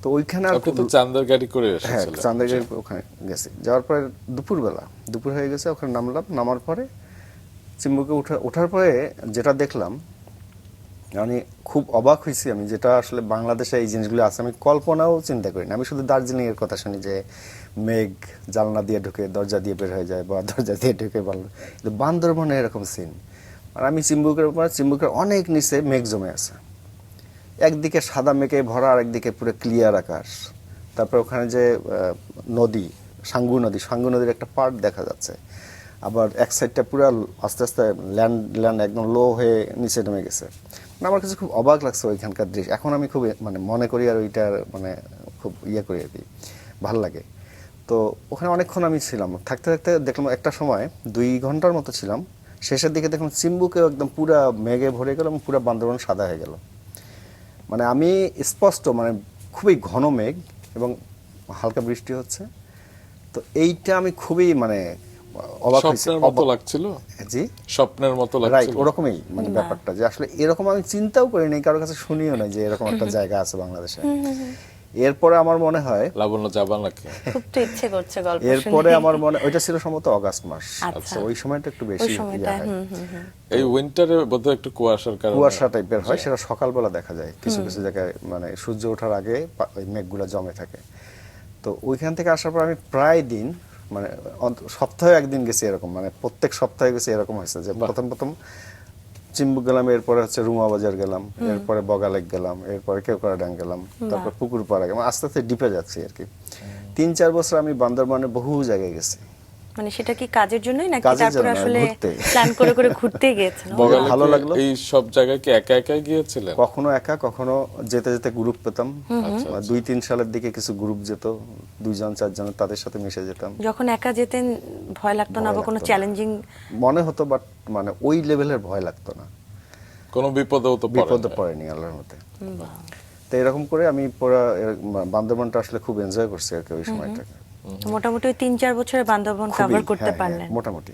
তো ওইখানে আপনি তো চান্দের গাড়ি করে হ্যাঁ, এসেছিলেন। চান্দের গাড়ি ওখানে গেছি। যাওয়ার পরে দুপুর হয়ে গেছে, ওখানে নামলাম। নামার পরে চিম্বুকে ওঠার পরে যেটা দেখলাম, মানে খুব অবাক হয়েছি আমি, যেটা আসলে বাংলাদেশে এই জিনিসগুলো আছে আমি কল্পনাও চিন্তা করি না। আমি শুধু দার্জিলিং এর কথা শুনি যে মেঘ জানলা দিয়ে ঢুকে দরজা দিয়ে বের হয়ে যায়, বা দরজা দিয়ে ঢুকে কিন্তু বান্দরবনে এরকম সিন। আর আমি চিম্বুকের অনেক নিচে মেঘ জমে আছে, একদিকে সাদা মেঘে ভরা, আর একদিকে পুরো ক্লিয়ার আকাশ। তারপর ওখানে যে নদী, সাঙ্গু নদীর একটা পার্ট দেখা যাচ্ছে। আবার এক সাইডটা পুরো আস্তে আস্তে ল্যান্ড একদম লো হয়ে নিচে নেমে গেছে। আমার কাছে খুব অবাক লাগছে ওইখানকার দৃশ্য। এখন আমি খুব মনে করি, আর ওইটার খুব ইয়ে করি আর কি, ভাল লাগে। তো ওখানে অনেকক্ষণ আমি ছিলাম, থাকতে থাকতে দেখলাম একটা সময় 2 ঘন্টার মতো ছিলাম, শেষের দিকে দেখলাম চিম্বুকেও একদম পুরা মেঘে ভরে গেল এবং পুরা বান্দরবান সাদা হয়ে গেল। মানে আমি স্পষ্ট, মানে খুবই ঘন মেঘ এবং হালকা বৃষ্টি হচ্ছে। তো এইটা আমি খুবই মানে অবাক হয়েছি। স্বপ্নের মতো লাগছিল, জি, স্বপ্নের মতো রাইট, লাগছিল। ওরকমই মানে ব্যাপারটা, যে আসলে এরকম আমি চিন্তাও করিনি, কারোর কাছে শুনিও না যে এরকম একটা জায়গা আছে বাংলাদেশে। এরপরে আমার মনে হয়, লাবণ্য যাবা নাকি? খুব তো ইচ্ছে করছে গল্প এরপরে শুনে। আমার মনে, ওইটা ছিল সম্ভবত অগাস্ট মাস, আচ্ছা। তো ওই সময়টা একটু ওই বেশি সময়টা ইয়ে হয়। এই উইন্টারে বোধহয় একটু কুয়াশার কারণে কুয়াশা টাইপের হয়, সেটা সকালবেলা দেখা যায় কিছু কিছু জায়গায়, মানে সূর্য ওঠার আগে ওই মেঘগুলো জমে থাকে। তো ওইখান থেকে আসার পর আমি প্রায় দিন, মানে সপ্তাহে একদিন গেছি এরকম, মানে প্রত্যেক সপ্তাহে গেছি এরকম হয়েছে যে প্রথম প্রথম চিম্বুক গেলাম, এরপরে হচ্ছে রুমা বাজার গেলাম, এরপরে বগালেক গেলাম, এরপরে কেওক্রাডাং গেলাম, তারপর পুকুরপাড়া গেলাম, আস্তে আস্তে ডিপে যাচ্ছি আর কি। 3-4 বছর আমি বান্দরবানে বহু জায়গায় গেছি। মানে সেটা কি কাজের জন্যই নাকি কাজের তারপরে জন্য, আসলে ঘুরতে। প্ল্যান করে করে ঘুরতে গিয়েছেন? বগালে ভালো কি লাগলো। এই সব জায়গায় কি একা একাই গিয়েছিলেন? কখনো একা, কখনো যেতে যেতে গ্রুপ পেতাম। 2-3 সালের দিকে কিছু গ্রুপ যেত, 2-4 জন, তাদের সাথে মিশে যেতাম। যখন একা যেতেন ভয় লাগতো না, ভয় বা কোনো লাগতো না। চ্যালেঞ্জিং? মনে হতো, বাট মানে ওই লেভেলের ভয় লাগতো না, কোনো বিপদেও তো বিপদে পড়েন? পড়েনি আল্লাহর মতে। তো এরকম করে আমি পুরো বান্দরবানটা আসলে খুব এনজয় করছি আর কি ওই সময়টাকে। মোটামুটি ওই 3-4 বছরে বান্দরবন খুবই, কভার করতে হ্যাঁ, পারলেন? হ্যাঁ, মোটামুটি।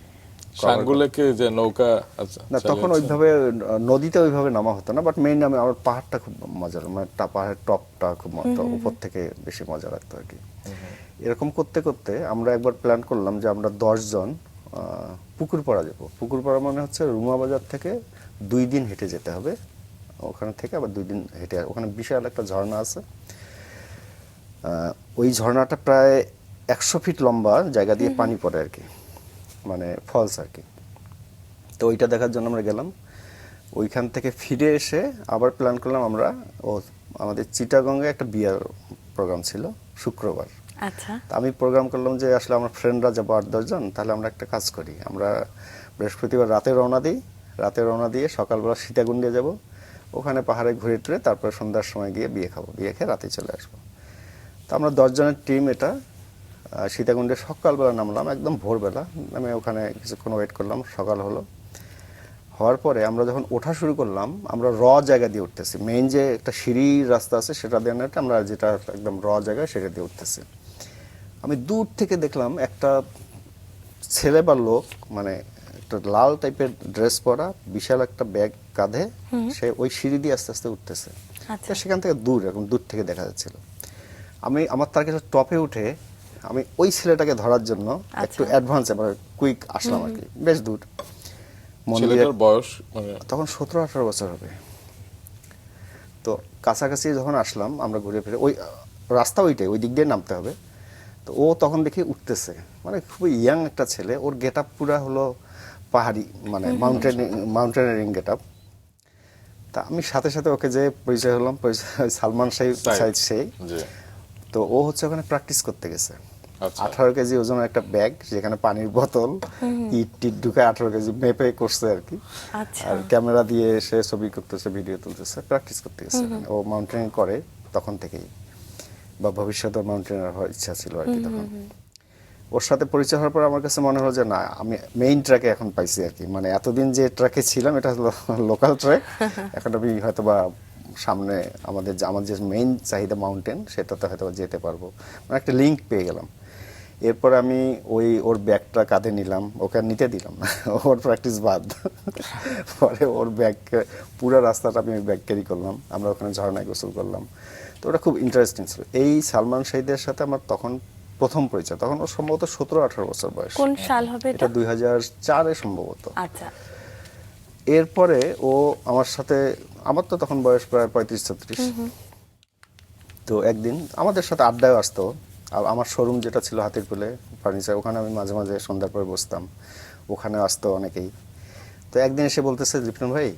সাঙ্গুলেকে যে নৌকা না, তখন ওইভাবে নদীতে ওইভাবে নামা হতো না, বাট মেইন আমি, আমার পাহাড়টা খুব মজার, মানে পাহাড়ের টপটা খুব উপর থেকে বেশি মজা লাগতো আর কি। এরকম করতে করতে আমরা একবার প্ল্যান করলাম যে আমরা 10 জন পুকুরপাড়া যাবো। পুকুরপাড়া মানে হচ্ছে রুমা বাজার থেকে 2 দিন হেঁটে যেতে হবে, ওখানে থেকে আবার 2 দিন হেঁটে, ওখানে বিশাল একটা ঝর্ণা আছে। ওই ঝর্ণাটা প্রায় 100 ফিট লম্বা জায়গা দিয়ে পানি পড়ে আর কি, মানে ফলস আর কি। তো ওইটা দেখার জন্য আমরা গেলাম। ওইখান থেকে ফিরে এসে আবার প্ল্যান করলাম আমরা, আমাদের চিটাগঙ্গে একটা বিয়ার প্রোগ্রাম ছিল শুক্রবার। আচ্ছা। তা আমি প্রোগ্রাম করলাম যে আসলে আমরা ফ্রেন্ডরা যাবো 8-10 জন, তাহলে আমরা একটা কাজ করি, আমরা বৃহস্পতিবার রাতে রওনা দিই, রাতে রওনা দিয়ে সকালবেলা সীতাকুণ্ডে যাব, ওখানে পাহাড়ে ঘুরে টুরে তারপরে সন্ধ্যার সময় গিয়ে বিয়ে খাবো, বিয়ে খেয়ে রাতে চলে আসবো। তো আমরা 10 জনের টিম, এটা সীতাকুণ্ডে সকালবেলা নামলাম, একদম ভোরবেলা নামে ওখানে কিছুক্ষণ ওয়েট করলাম, সকাল হলো। হওয়ার পরে আমরা যখন ওঠা শুরু করলাম, আমরা জায়গা দিয়ে উঠতেছি, মেইন যে একটা সিঁড়ির রাস্তা আছে সেটা দিয়ে না, আমরা যেটা একদম জায়গা সেটা দিয়ে উঠতেছি। আমি দূর থেকে দেখলাম একটা ছেলে বা লোক, মানে একটা লাল টাইপের ড্রেস পরা, বিশাল একটা ব্যাগ কাঁধে, সে ওই সিঁড়ি দিয়ে আস্তে আস্তে উঠতেছে। আচ্ছা। তো সেখান থেকে দূর, এরকম দূর থেকে দেখা যাচ্ছিল। আমি আমার তার কাছে টপে উঠে আমি ওই ছেলেটাকে ধরার জন্য একটু অ্যাডভান্সে, মানে কুইক আসলাম আর কি, বেশ দূর। ছেলেটার বয়স মানে তখন 17-18 বছর হবে। তো কাছাকাছি যখন আসলাম আমরা ঘুরে ফিরে, ওই রাস্তা ওইটাই, ওই দিক দিয়ে নামতে হবে। তো ও তখন দেখি উঠতেছে, মানে খুবই ইয়াং একটা ছেলে, ওর গেট আপ পুরা হলো পাহাড়ি, মানে মাউন্টেনিয়ারিং গেট আপ। তা আমি সাথে সাথে ওকে যে পরিচয় হলাম, পরিচয় সালমান সাইদ সেই। জি। তো ও হচ্ছে ওখানে প্র্যাকটিস করতে গেছে। আচ্ছা। 18 কেজি ওজনের একটা ব্যাগ, যেখানে পানির বোতল, ইট টিট ঢুকে 18 কেজি মেপে করছে আর কি। আচ্ছা। আর ক্যামেরা দিয়ে এসে ছবি করতেছে, ভিডিও তুলতেছে, প্র্যাকটিস করতে গেছে। ও মাউন্টেনিং করে তখন থেকেই, বা ভবিষ্যতে মাউন্টেনার হওয়ার ইচ্ছা ছিল আর কি তখন। ওর সাথে পরিচয় হওয়ার পর আমার কাছে মনে হলো যে না, আমি মেইন ট্র্যাকে এখন পাইছি আর কি, মানে এতদিন যে ট্র্যাকে ছিলাম এটা হলো লোকাল ট্র্যাক, এখন আমি হয়তো বা সামনে আমার যে মেইন চাহিদা মাউন্টেন, সেটাতে হয়তো যেতে পারবো, মানে একটা লিঙ্ক পেয়ে গেলাম। এরপর আমি ওর ব্যাগটা কাঁধে নিলাম, ওকে আর নিতে দিলাম না, ওর প্র্যাকটিস বাদ। পরে ওর ব্যাগ, পুরো রাস্তাটা আমি ব্যাগ ক্যারি করলাম, আমরা ওখানে ঝর্ণায় গোসল করলাম। তো ওটা খুব ইন্টারেস্টিং ছিল। এই সালমান শাহিদের সাথে আমার তখন প্রথম পরিচয়, তখন ও সম্ভবত 17-18 বছর বয়স। কোন সাল হবে এটা? 2004-এ সম্ভবত। আচ্ছা। এরপরে ও আমার সাথে, আমার তো তখন বয়স প্রায় 35-36। তো একদিন আমাদের সাথে আড্ডায় আসতো, আর আমার শোরুম যেটা ছিল হাতিরপুলে ফার্নিচার, ওখানে আমি মাঝে মাঝে সন্ধ্যার পরে বসতাম, ওখানে আসতো অনেকেই। তো একদিন এসে বলতেছে, লিপটন ভাই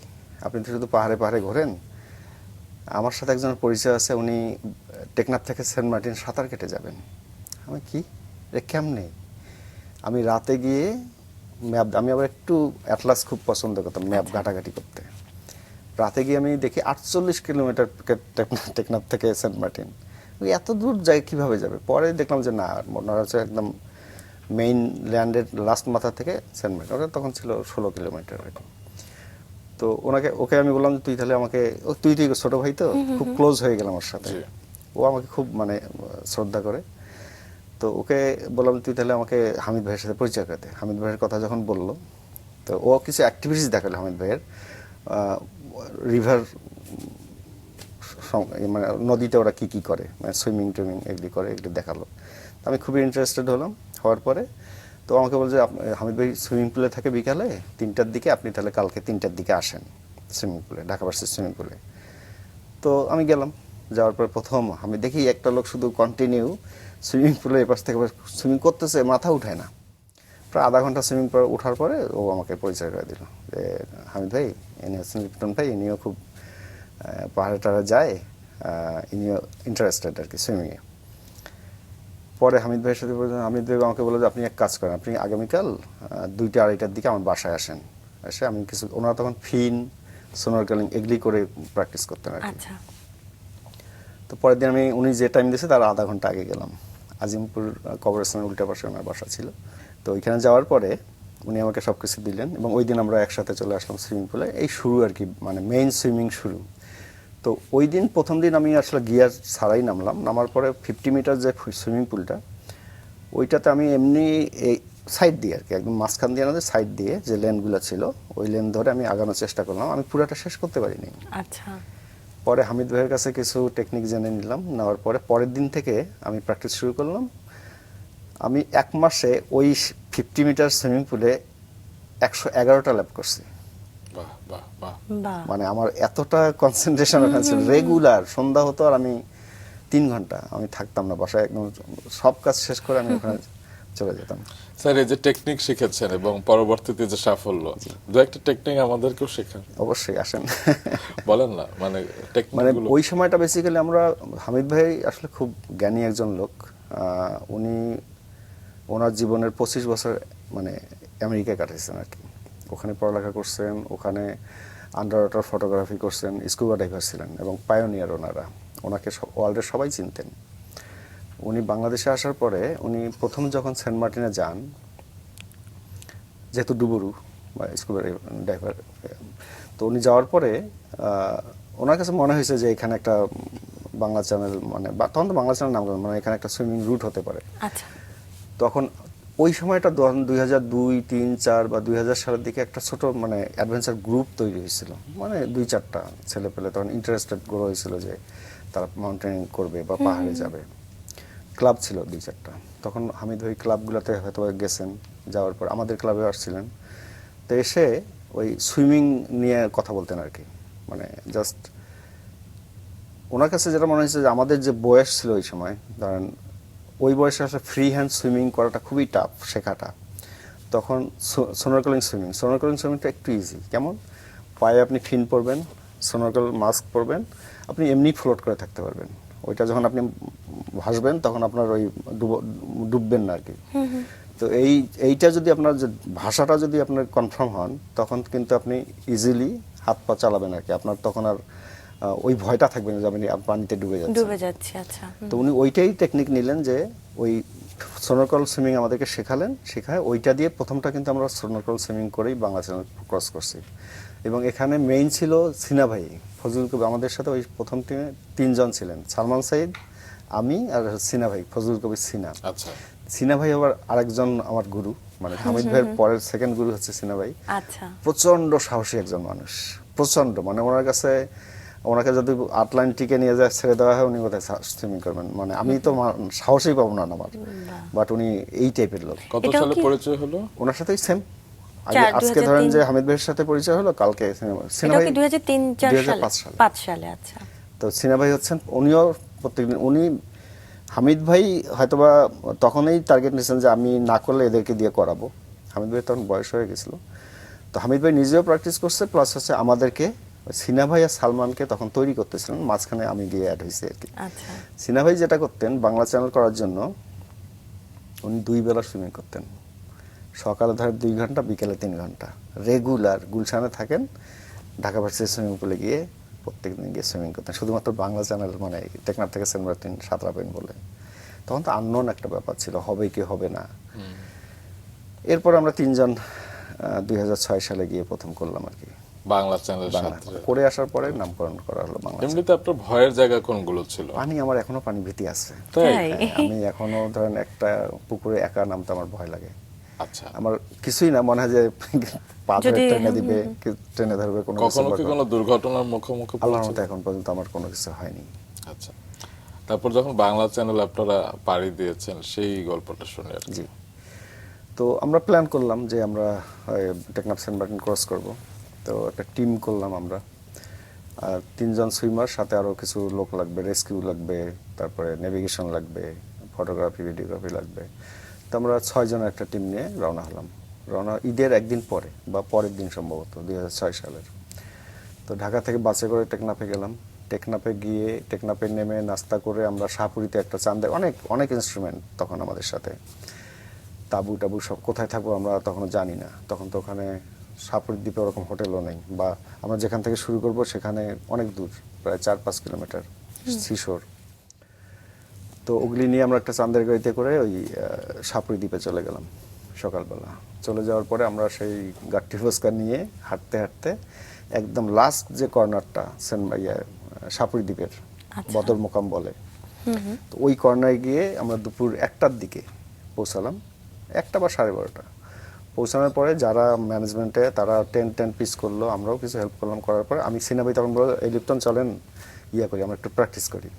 আপনি তো শুধু পাহাড়ে পাহাড়ে ঘোরেন, আমার সাথে একজন পরিচয় আছে, উনি টেকনাফ থেকে সেন্ট মার্টিন সাঁতার কেটে যাবেন। আমি কি, রে কেমনে? আমি রাতে গিয়ে ম্যাপ, আমি আবার একটু অ্যাটলাস খুব পছন্দ করতাম, ম্যাপ ঘাটাঘাটি করতে। রাতে গিয়ে আমি দেখি 48 কিলোমিটার টেকনাফ থেকে সেন্ট মার্টিন। ওই এত দূর যায় কিভাবে যাবে? পরে দেখলাম যে না, মনে হচ্ছে একদম মেইন ল্যান্ডের লাস্ট মাথা থেকে সেন্ট মার্টিন, ওটা তখন ছিল 16 কিলোমিটার আর কি। তো ওকে আমি বললাম তুই তাহলে আমাকে, তুই ছোট ভাই তো, খুব ক্লোজ হয়ে গেলাম ওর সাথে। জি। ও আমাকে খুব মানে শ্রদ্ধা করে। তো ওকে বললাম তুই তাহলে আমাকে হামিদ ভাইয়ের সাথে পরিচয় করতে। হামিদ ভাইয়ের কথা যখন বললো, তো ও কিছু অ্যাক্টিভিটিস দেখালো হামিদ ভাইয়ের, রিভার মানে নদীতে ওরা কি কি করে, মানে সুইমিং টুইমিং এগুলি করে, এগুলি দেখালো। তো আমি খুবই ইন্টারেস্টেড হলাম। হওয়ার পরে তো আমাকে বলছে হামিদ ভাই সুইমিং পুলে থাকে বিকালে 3টার দিকে, আপনি তাহলে কালকে 3টার দিকে আসেন সুইমিং পুলে, ঢাকা ভার্সিটি সুইমিং পুলে। তো আমি গেলাম। যাওয়ার পর প্রথম আমি দেখি একটা লোক শুধু কন্টিনিউ সুইমিং পুলে এপাশ থেকে সুইমিং করতেছে, মাথা উঠায় না। প্রায় আধা ঘন্টা সুইমিং পুলে ওঠার পরে ও আমাকে পরিচয় করে দিল যে হামিদ ভাই, ইনি হচ্ছেন লিপ্টন ভাই, ইনিও খুব পাহাড়ে টাহাড়ে যায়, ইনিও ইন্টারেস্টেড আর কি সুইমিংয়ে। পরে হামিদ ভাইয়ের সাথে হামিদ ভাই আমাকে বললো যে আপনি এক কাজ করেন, আপনি আগামীকাল 2টা 2:30টার দিকে আমার বাসায় আসেন। এসে আমি কিছু, ওনারা তখন ফিন সোনারকালিং এগুলি করে প্র্যাকটিস করতেন আর কি। আচ্ছা। তো পরের দিন উনি যে টাইম দিয়েছে তার আধা ঘন্টা আগে গেলাম। আজিমপুর কবরস্থানের উল্টা পাশে ওনার বাসা ছিল। তো ওইখানে যাওয়ার পরে উনি আমাকে সব কিছু দিলেন এবং ওই দিন আমরা একসাথে চলে আসলাম সুইমিং পুলে। এই শুরু আর কি, মানে মেইন সুইমিং শুরু। তো ওই দিন প্রথম দিন আমি আসলে গিয়ার ছাড়াই নামলাম। নামার পরে 50 মিটার যে সুইমিং পুলটা, ওইটাতে আমি এমনি এই সাইড দিয়ে আর কি, একদম মাঝখান দিয়ে আমাদের সাইড দিয়ে যে লেনগুলো ছিল ওই লেন ধরে আমি আগানোর চেষ্টা করলাম। আমি পুরোটা শেষ করতে পারিনি। আচ্ছা। পরে হামিদ ভাইয়ের কাছে কিছু টেকনিক জেনে নিলাম। নেওয়ার পরে পরের দিন থেকে আমি প্র্যাকটিস শুরু করলাম। আমি 1 মাসে ওই 50 মিটার সুইমিং পুলে 111টা ল্যাপ করছি। বাহ বাহ বাহ। বাহ। মানে আমার এতটা কনসেন্ট্রেশন ওখানে ছিল, রেগুলার সন্ধ্যা হতো আর আমি 3 ঘন্টা আমি থাকতাম না বাসায়, একদম সব কাজ শেষ করে আমি ওখানে চলে যেতাম। স্যার, এই যে টেকনিক শিখেছেন এবং পরবর্তীতে যে সাফল্য, দু একটা টেকনিক আমাদেরকেও শেখান। অবশ্যই আসেন। বলেন না, মানে মানে টেকনিকগুলো। ওই সময়টা বেসিক্যালি আমরা, হামিদ ভাই আসলে খুব জ্ঞানী একজন লোক। উনি ওনার জীবনের 25 বছর মানে আমেরিকায় কাটিয়েছেন আর কি। ওখানে পড়ালেখা করছেন, ওখানে আন্ডার ওয়াটার ফটোগ্রাফি করছেন, স্কুবা ডাইভার ছিলেন এবং পায়োনিয়ার ওনারা। ওনাকে ওয়ার্ল্ডের সবাই চিনতেন। উনি বাংলাদেশে আসার পরে উনি প্রথম যখন সেন্ট মার্টিনে যান, যেহেতু ডুবুরু বা স্কুবা ডাইভার, তো উনি যাওয়ার পরে ওনার কাছে মনে হয়েছে যে এখানে একটা বাংলা চ্যানেল, মানে তখন তো বাংলা চ্যানেল নাম, মানে এখানে একটা সুইমিং রুট হতে পারে। আচ্ছা। তখন ওই সময়টা 2002, 3, 4 বা 2000 সালের দিকে একটা ছোট মানে অ্যাডভেঞ্চার গ্রুপ তৈরি হয়েছিল, মানে 2-4টা ছেলে পেলে তখন ইন্টারেস্টেড গ্রো হয়েছিল যে তারা মাউন্টেনিং করবে বা পাহাড়ে যাবে। ক্লাব ছিল 2-4টা। তখন হামিদ ভাই ক্লাবগুলোতে হয়তো গেছেন, যাওয়ার পর আমাদের ক্লাবে আসছিলেন। তো এসে ওই সুইমিং নিয়ে কথা বলতেন আর কি, মানে জাস্ট ওনার কাছে যেটা মনে হয়েছে যে আমাদের যে বয়স ছিল ওই সময়, ধরেন ওই বয়সে আসলে ফ্রি হ্যান্ড সুইমিং করাটা খুবই টাফ শেখাটা। তখন সোনারকেলিং সুইমিংটা একটু ইজি। কেমন? পায়ে আপনি ফিন পরবেন, সোনারকেল মাস্ক পরবেন, আপনি এমনি ফ্লোট করে থাকতে পারবেন। ওইটা যখন আপনি ভাসবেন তখন আপনার ওই ডুববেন না আর কি। তো এইটা যদি আপনার যে ভাষাটা যদি আপনার কনফার্ম হন, তখন কিন্তু আপনি ইজিলি হাত পা চালাবেন আর কি। আপনার তখন আর ওই ভয়টা থাকবে না যে আপনি পানিতে ডুবে যাচ্ছে। আচ্ছা। তো উনি ওইটাই টেকনিক নিলেন যে ওই সোনারকল সুইমিং আমাদেরকে শেখায় ওইটা দিয়ে প্রথমটা কিন্তু আমরা সোনারকল সুইমিং করেই বাংলা চ্যানেল ক্রস করছি। এবং এখানে মেইন ছিল সিনা ভাই, ফজলুল কবির। আমাদের সাথে ওই প্রথম টিমে 3 জন ছিলেন, সালমান সাইদ, আমি আর সিনা ভাই, ফজলুল কবির সিনা। আচ্ছা। সিনা ভাই আবার আরেকজন আমার গুরু, মানে হামিদ ভাইয়ের পরের সেকেন্ড গুরু হচ্ছে সিনা ভাই। আচ্ছা। প্রচন্ড সাহসী একজন মানুষ, প্রচন্ড, মানে ওনাকে যদি আটলান্টিকে নিয়ে যায় ছেড়ে দেওয়া হয় উনি কোথায় সুইমিং করবেন, মানে আমি তো সাহসই পাবো না আমার। বাট উনি এই টাইপের লোক। কত সালে পরিচয় হলো ওনার সাথেই সেম। আজকে ধরেন যে হামিদ ভাইয়ের সাথে পরিচয় হলো, কালকে সিনা ভাই 2003-4 সালে। 5 সালে। আচ্ছা। তো সিনা ভাই হচ্ছেন, উনিও প্রত্যেকদিন হামিদ ভাই হয়তোবা তখনই টার্গেট নিয়েছেন যে আমি না করলে এদেরকে দিয়ে করাবো। হামিদ ভাই তখন বয়স হয়ে গেছিল। তো হামিদ ভাই নিজেও প্র্যাকটিস করছে, প্লাস হচ্ছে আমাদেরকে, সিনা ভাই আর সালমানকে তখন তৈরি করতেছিলেন, মাঝখানে আমি গিয়ে অ্যাড হয়েছি আর কি। আচ্ছা। সিনা ভাই যেটা করতেন বাংলা চ্যানেল করার জন্য, উনি 2 বেলা সুইমিং করতেন। সকালে ধরেন 2 ঘন্টা, বিকেলে 3 ঘন্টা রেগুলার গুলশানে থাকেন, ঢাকা ভার্সিটি সুইমিং পুলে গিয়ে প্রত্যেকদিন গিয়ে সুইমিং করতাম, শুধুমাত্র বাংলা চ্যানেল মানে টেকনাফ থেকে সেন্ট মার্টিন সাঁতরাবেন বলে। তখন তো আননোন একটা ব্যাপার ছিল, হবে কি হবে না। এরপর আমরা তিনজন 2006 সালে গিয়ে প্রথম করলাম আর কি বাংলা চ্যানেলের বাংলা। সাথে। করে আসার পরে নামকরণ করা হলো বাংলা চ্যানেল। এমনিতে আপনার ভয়ের জায়গা কোনগুলো ছিল? পানি, আমার এখনো পানি ভীতি আছে। তাই? তাই? আমি এখনো ধরেন একটা পুকুরে একা নামতে আমার ভয় লাগে। আচ্ছা, আমার কিছুই না, মনে হয় যে পা ধরে যদি- টেনে দিবে, টেনে ধরবে, কোনো কিছু কখনো কি বা- কোনো দুর্ঘটনার মুখোমুখি আল্লাহর পড়েছেন? মতো এখন পর্যন্ত আমার কোনো কিছু হয়নি। আচ্ছা, তারপর যখন বাংলা চ্যানেল আপনারা পাড়ি দিয়েছেন সেই গল্পটা শুনে আর কি। জি, তো আমরা প্ল্যান করলাম যে আমরা টেকনাফ সেন্ট মার্টিন ক্রস করব। তো একটা টিম করলাম আমরা, আর 3জন সুইমার, সাথে আরো কিছু লোক লাগবে, রেস্কিউ লাগবে, তারপরে নেভিগেশন লাগবে, ফটোগ্রাফি ভিডিওগ্রাফি লাগবে। তো আমরা 6 জনের একটা টিম নিয়ে রওনা হলাম। রওনা ঈদের একদিন পরে বা পরের দিন সম্ভবত 2006 সালের। তো ঢাকা থেকে বাসে করে টেকনাফে গেলাম। টেকনাফে গিয়ে টেকনাফে নেমে নাস্তা করে আমরা শাহপুরীতে একটা চাঁদে, অনেক অনেক ইনস্ট্রুমেন্ট তখন আমাদের সাথে, তাবু টাবু সব কোথায় থাকবো আমরা তখনও জানি না। তখন তো ওখানে শাহপুরী দ্বীপে ওরকম হোটেলও নেই, বা আমরা যেখান থেকে শুরু করব সেখানে অনেক দূর, প্রায় 4-5 কিলোমিটার শিশোর। তো ওগুলি নিয়ে আমরা একটা চাঁদের গাড়িতে করে ওই শাহপুরী দ্বীপে চলে গেলাম সকালবেলা। চলে যাওয়ার পরে আমরা সেই গাট্টি ফুচকা নিয়ে হাঁটতে হাঁটতে একদম লাস্ট যে কর্নারটা শাহপুরী দ্বীপের, আচ্ছা। বদর মোকাম বলে, তো ওই কর্নারে গিয়ে আমরা দুপুর 1টার দিকে পৌঁছালাম, 1টা বা 12:30। পৌঁছানোর পরে যারা ম্যানেজমেন্টে তারা টেন্ট পিস করলো, আমরাও কিছু হেল্প করলাম। করার পরে আমি সিনেমাই তখন বললো, এই লিপ্টন চলেন করি, আমরা একটু প্র্যাকটিস করি।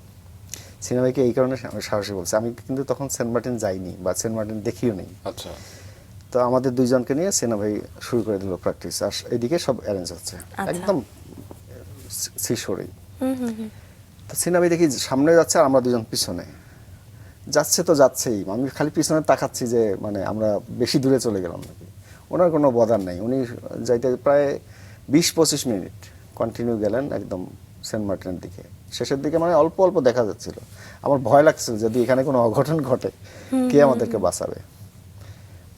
সিনেমাকে এই কারণে আমি সাহসী বলছি, আমি কিন্তু তখন সেন্ট মার্টিন যাইনি বা সেন্ট মার্টিন দেখিও নেই। আচ্ছা, তো আমাদের 2জনকে নিয়ে সিনেমাই শুরু করে দিল প্র্যাকটিস, আর এদিকে সব অ্যারেঞ্জ হচ্ছে একদম শিশোরেই। তো সিনেমাই দেখি সামনে যাচ্ছে আর আমরা 2জন পিছনে। যাচ্ছে তো যাচ্ছেই, আমি খালি পিছনে তাকাচ্ছি যে মানে আমরা বেশি দূরে চলে গেলাম নাকি। ওনার কোনো বদার নাই, উনি যাইতে প্রায় 20-25 মিনিট কন্টিনিউ গেলেন একদম সেন্ট মার্টিনের দিকে। শেষের দিকে মানে অল্প অল্প দেখা যাচ্ছিল। আমার ভয় লাগছিল যদি এখানে কোনো অঘটন ঘটে কে আমাদেরকে বাঁচাবে।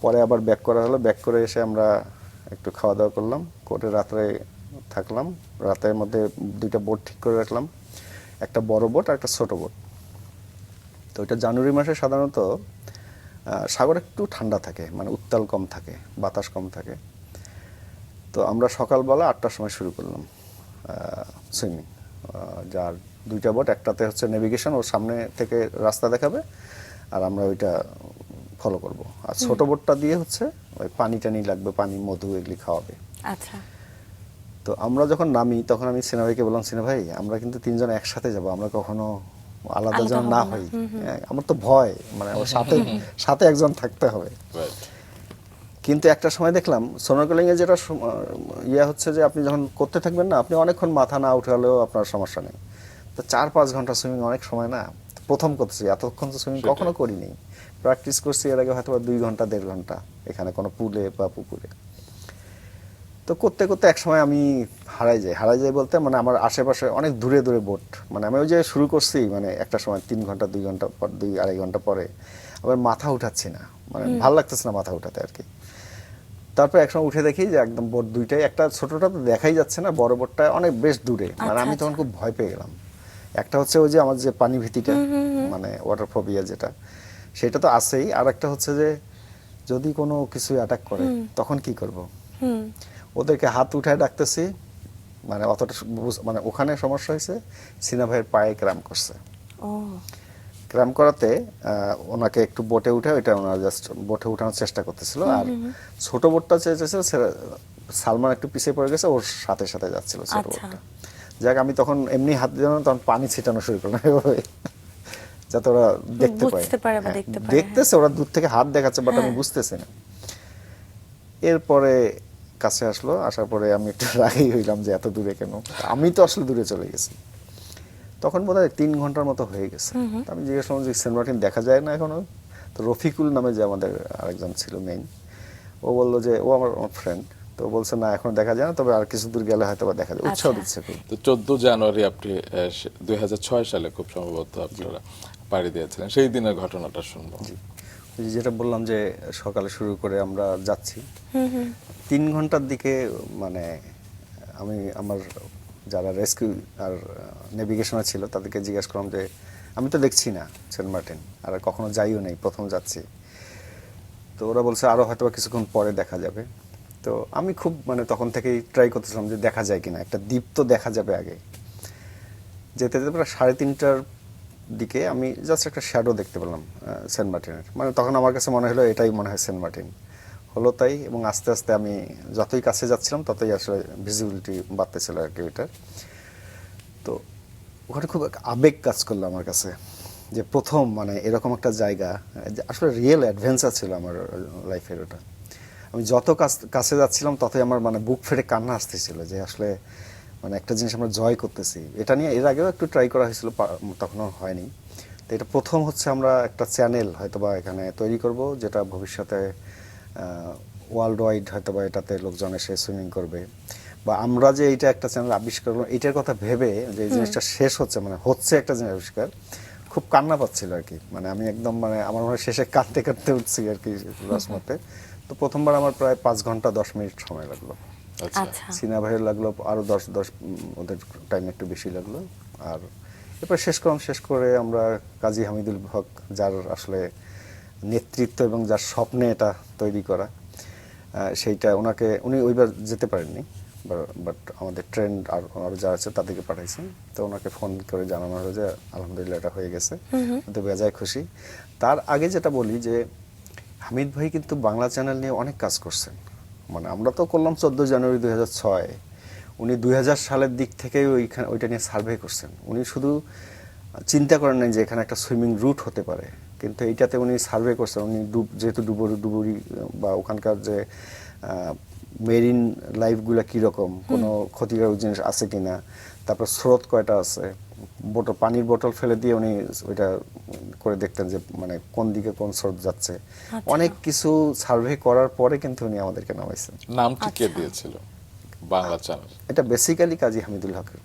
পরে আবার ব্যাক করা হলো, ব্যাক করে এসে আমরা একটু খাওয়া দাওয়া করলাম, করে রাত্রে থাকলাম। রাতের মধ্যে 2টা বোট ঠিক করে রাখলাম, একটা বড় বোট আর একটা ছোট বোট। তো এটা জানুয়ারি মাসে সাধারণত সাগর একটু ঠান্ডা থাকে, মানে উত্তাল কম থাকে, বাতাস কম থাকে। তো আমরা সকালবেলা 8টার সময় শুরু করলাম সুইমিং। যার 2টা বোট, একটাতে হচ্ছে নেভিগেশন, ওর সামনে থেকে রাস্তা দেখাবে আর আমরা ওইটা ফলো করব। আর ছোট বোটটা দিয়ে হচ্ছে ওই পানি টানি লাগবে, পানি মধু এগুলি খাওয়াবে। আচ্ছা। তো আমরা যখন নামি তখন আমি সিনা ভাইকে বললাম, সিনা ভাই আমরা কিন্তু 3জন একসাথে যাব, আমরা কখনো আলাদা আলাদা যেন হব না না। হই। হ্যাঁ, আমার তো ভয়, মানে আমার সাথে সাথে একজন থাকতে হবে। রাইট। কিন্তু একটা সময় দেখলাম সোনারকলিং এ যেটা হচ্ছে যে আপনি যখন করতে থাকবেন না, আপনি অনেকক্ষণ মাথা না উঠালেও আপনার সমস্যা নেই। তো 4-5 ঘন্টা সুইমিং অনেক সময় না। প্রথম করছি, এতক্ষণ তো সুইমিং কখনো করিনি, প্র্যাকটিস করছি এর আগে হয়তো 2 ঘন্টা 1.5 ঘন্টা এখানে কোনো পুলে বা পুকুরে। তো করতে করতে এক সময় আমি হারাই যাই বলতে মানে আমার আশেপাশে অনেক দূরে দূরে বোট, মানে আমি ওই যে শুরু করছি মানে একটা সময় 3 ঘন্টা 2 ঘন্টা পর 2-2.5 ঘন্টা পরে আবার মাথা উঠাচ্ছি না, মানে ভালো লাগতেছে না মাথা উঠাতে আর কি। তারপর একসময় উঠে দেখি যে একদম বোট দুইটাই, একটা ছোটটা তো দেখাই যাচ্ছে না, বড় বোটটা অনেক বেশ দূরে, মানে আমি তখন খুব ভয় পেয়ে গেলাম। একটা হচ্ছে ওই যে আমার যে পানি ভীতিটা, মানে ওয়াটার ফোবিয়া যেটা, সেটা তো আছেই। আর একটা হচ্ছে যে যদি কোনো কিছু অ্যাটাক করে তখন কি করব। ওদেরকে হাত উঠায় ডাকতেছি, মানে অতটা মানে ওখানে সমস্যা হয়েছে, সিনা ভাইয়ের পায়ে ক্র্যাম্প করছে। ও ক্র্যাম্প করাতে ওনাকে একটু বোটে উঠে, ওইটা ওনারা জাস্ট বোটে উঠানোর চেষ্টা করতেছিল। আর ছোট বোটটা চেয়েছিল, সালমান একটু পিছিয়ে পড়ে গেছে, ওর সাথে সাথে যাচ্ছিল ছোট আচ্ছা। বোটটা। যাক আমি তখন এমনি হাত দিলাম, তখন পানি ছিটানো শুরু করলাম এভাবে, যাতে ওরা দেখতে পায়। বুঝতে পারে বা হ্যাঁ, দেখতে পারে, দেখতেছে, ওরা দূর থেকে হাত দেখাচ্ছে, বাট আমি বুঝতেছি না। এরপরে কাছে আসলো, আসার পরে আমি একটু রাগই হইলাম যে এত দূরে কেন, আমি তো আসলে দূরে চলে গেছি। তখন বোধহয় 3 ঘন্টার মতো হয়ে গেছে। তো আমি জিজ্ঞেস করলাম যে সেন্ট মার্টিন দেখা যায় না এখনো? তো রফিকুল নামে যে আমাদের আরেকজন ছিল মেইন, ও বললো যে ও আমার ফ্রেন্ড, তো বলছে না এখনো দেখা যায় না, তবে আর কিছু দূর গেলে হয়তো বা দেখা যায়। উৎসাহ আচ্ছা। দিচ্ছে খুব। তো 14 জানুয়ারি আপনি 2006 সালে খুব সম্ভবত আপনারা পাড়ি দিয়েছিলেন, সেই দিনের ঘটনাটা শুনবো। ওই যে যেটা বললাম যে সকালে শুরু করে আমরা যাচ্ছি, 3 ঘন্টার দিকে মানে আমি আমার যারা রেস্কিউ আর নেভিগেশনে ছিল তাদেরকে জিজ্ঞেস করলাম যে আমি তো দেখছি না সেন্ট মার্টিন, আর কখনো যাইও নেই, প্রথম যাচ্ছি। তো ওরা বলছে আরো হয়তো কিছুক্ষণ পরে দেখা যাবে। তো আমি খুব মানে তখন থেকেই ট্রাই করতেছিলাম যে দেখা যায় কিনা, একটা দ্বীপ তো দেখা যাবে আগে। যেতে যেতে প্রায় 3:30টার দিকে আমি জাস্ট একটা শ্যাডো দেখতে পেলাম সেন্ট মার্টিনের। মানে তখন আমার কাছে মনে হলো এটাই মনে হয় সেন্ট মার্টিন। হলো তাই, এবং আস্তে আস্তে আমি যতই কাছে যাচ্ছিলাম ততই আসলে ভিজিবিলিটি বাড়তেছিল আর কি ওইটার। তো ওখানে খুব এক আবেগ কাজ করলো আমার কাছে, যে প্রথম মানে এরকম একটা জায়গা, আসলে রিয়েল অ্যাডভেঞ্চার ছিল আমার লাইফের ওটা। আমি যত কাছে যাচ্ছিলাম ততই আমার মানে বুক ফেটে কান্না আসতেছিল, যে আসলে মানে একটা জিনিস আমরা জয় করতেছি। এটা নিয়ে এর আগেও একটু ট্রাই করা হয়েছিল, তখনও হয়নি। তো এটা প্রথম হচ্ছে আমরা একটা চ্যানেল হয়তোবা এখানে তৈরি করব, যেটা ভবিষ্যতে ওয়ার্ল্ড ওয়াইড হয়তোবা এটাতে লোকজন এসে সুইমিং করবে, বা আমরা যে এইটা একটা চ্যানেল আবিষ্কার করবো এটার কথা ভেবে যে এই জিনিসটা শেষ হচ্ছে, মানে হচ্ছে একটা জিনিস আবিষ্কার, খুব কান্না পাচ্ছিল আর কি। মানে আমি একদম মানে আমার মনে হয় শেষে কাঁদতে কাঁদতে উঠছি আর কি রসমতে। তো প্রথমবার আমার প্রায় 5 ঘন্টা 10 মিনিট সময় লাগলো। আচ্ছা আচ্ছা। সিনা ভাইয়ের লাগলো আরো 10 ওদের টাইম একটু বেশি লাগলো। আর এরপর শেষ করে আমরা কাজী হামিদুল হক, যার আসলে নেতৃত্ব এবং যার স্বপ্নে এটা তৈরি করা, সেইটা উনি ওইবার যেতে পারেননি, বাট আমাদের ট্রেন্ড আর আরো যারা আছে তাদেরকে পাঠাইছেন। তো ওনাকে ফোন করে জানানো হলো যে আলহামদুলিল্লাহ এটা হয়ে গেছে, তো বেজায় খুশি। তার আগে যেটা বলি যে হামিদ ভাই কিন্তু বাংলা চ্যানেল নিয়ে অনেক কাজ করছেন। মানে আমরা তো করলাম 14 জানুয়ারি 2006, উনি 2000 সালের দিক থেকে ওইটা নিয়ে সার্ভে করছেন। উনি শুধু চিন্তা করেন নাই যে এখানে একটা সুইমিং রুট হতে পারে, কিন্তু এইটাতে উনি সার্ভে করছেন। উনি যেহেতু ডুবুরি বা ওখানকার যে মেরিন লাইফগুলো কীরকম, কোনো ক্ষতিকারক জিনিস আছে কিনা, তারপর স্রোত কয়টা আছে, পানির বোতল ফেলে দিয়ে উনি ওইটা করে দেখতেন যে মানে কোন দিকে কোন স্রোত যাচ্ছে। অনেক কিছু সার্ভে করার পরে কিন্তু উনি আমাদেরকে নামাইছেন। নামটি কে দিয়েছিল বাংলা চ্যানেল? এটা বেসিক্যালি কাজী হামিদুল হকের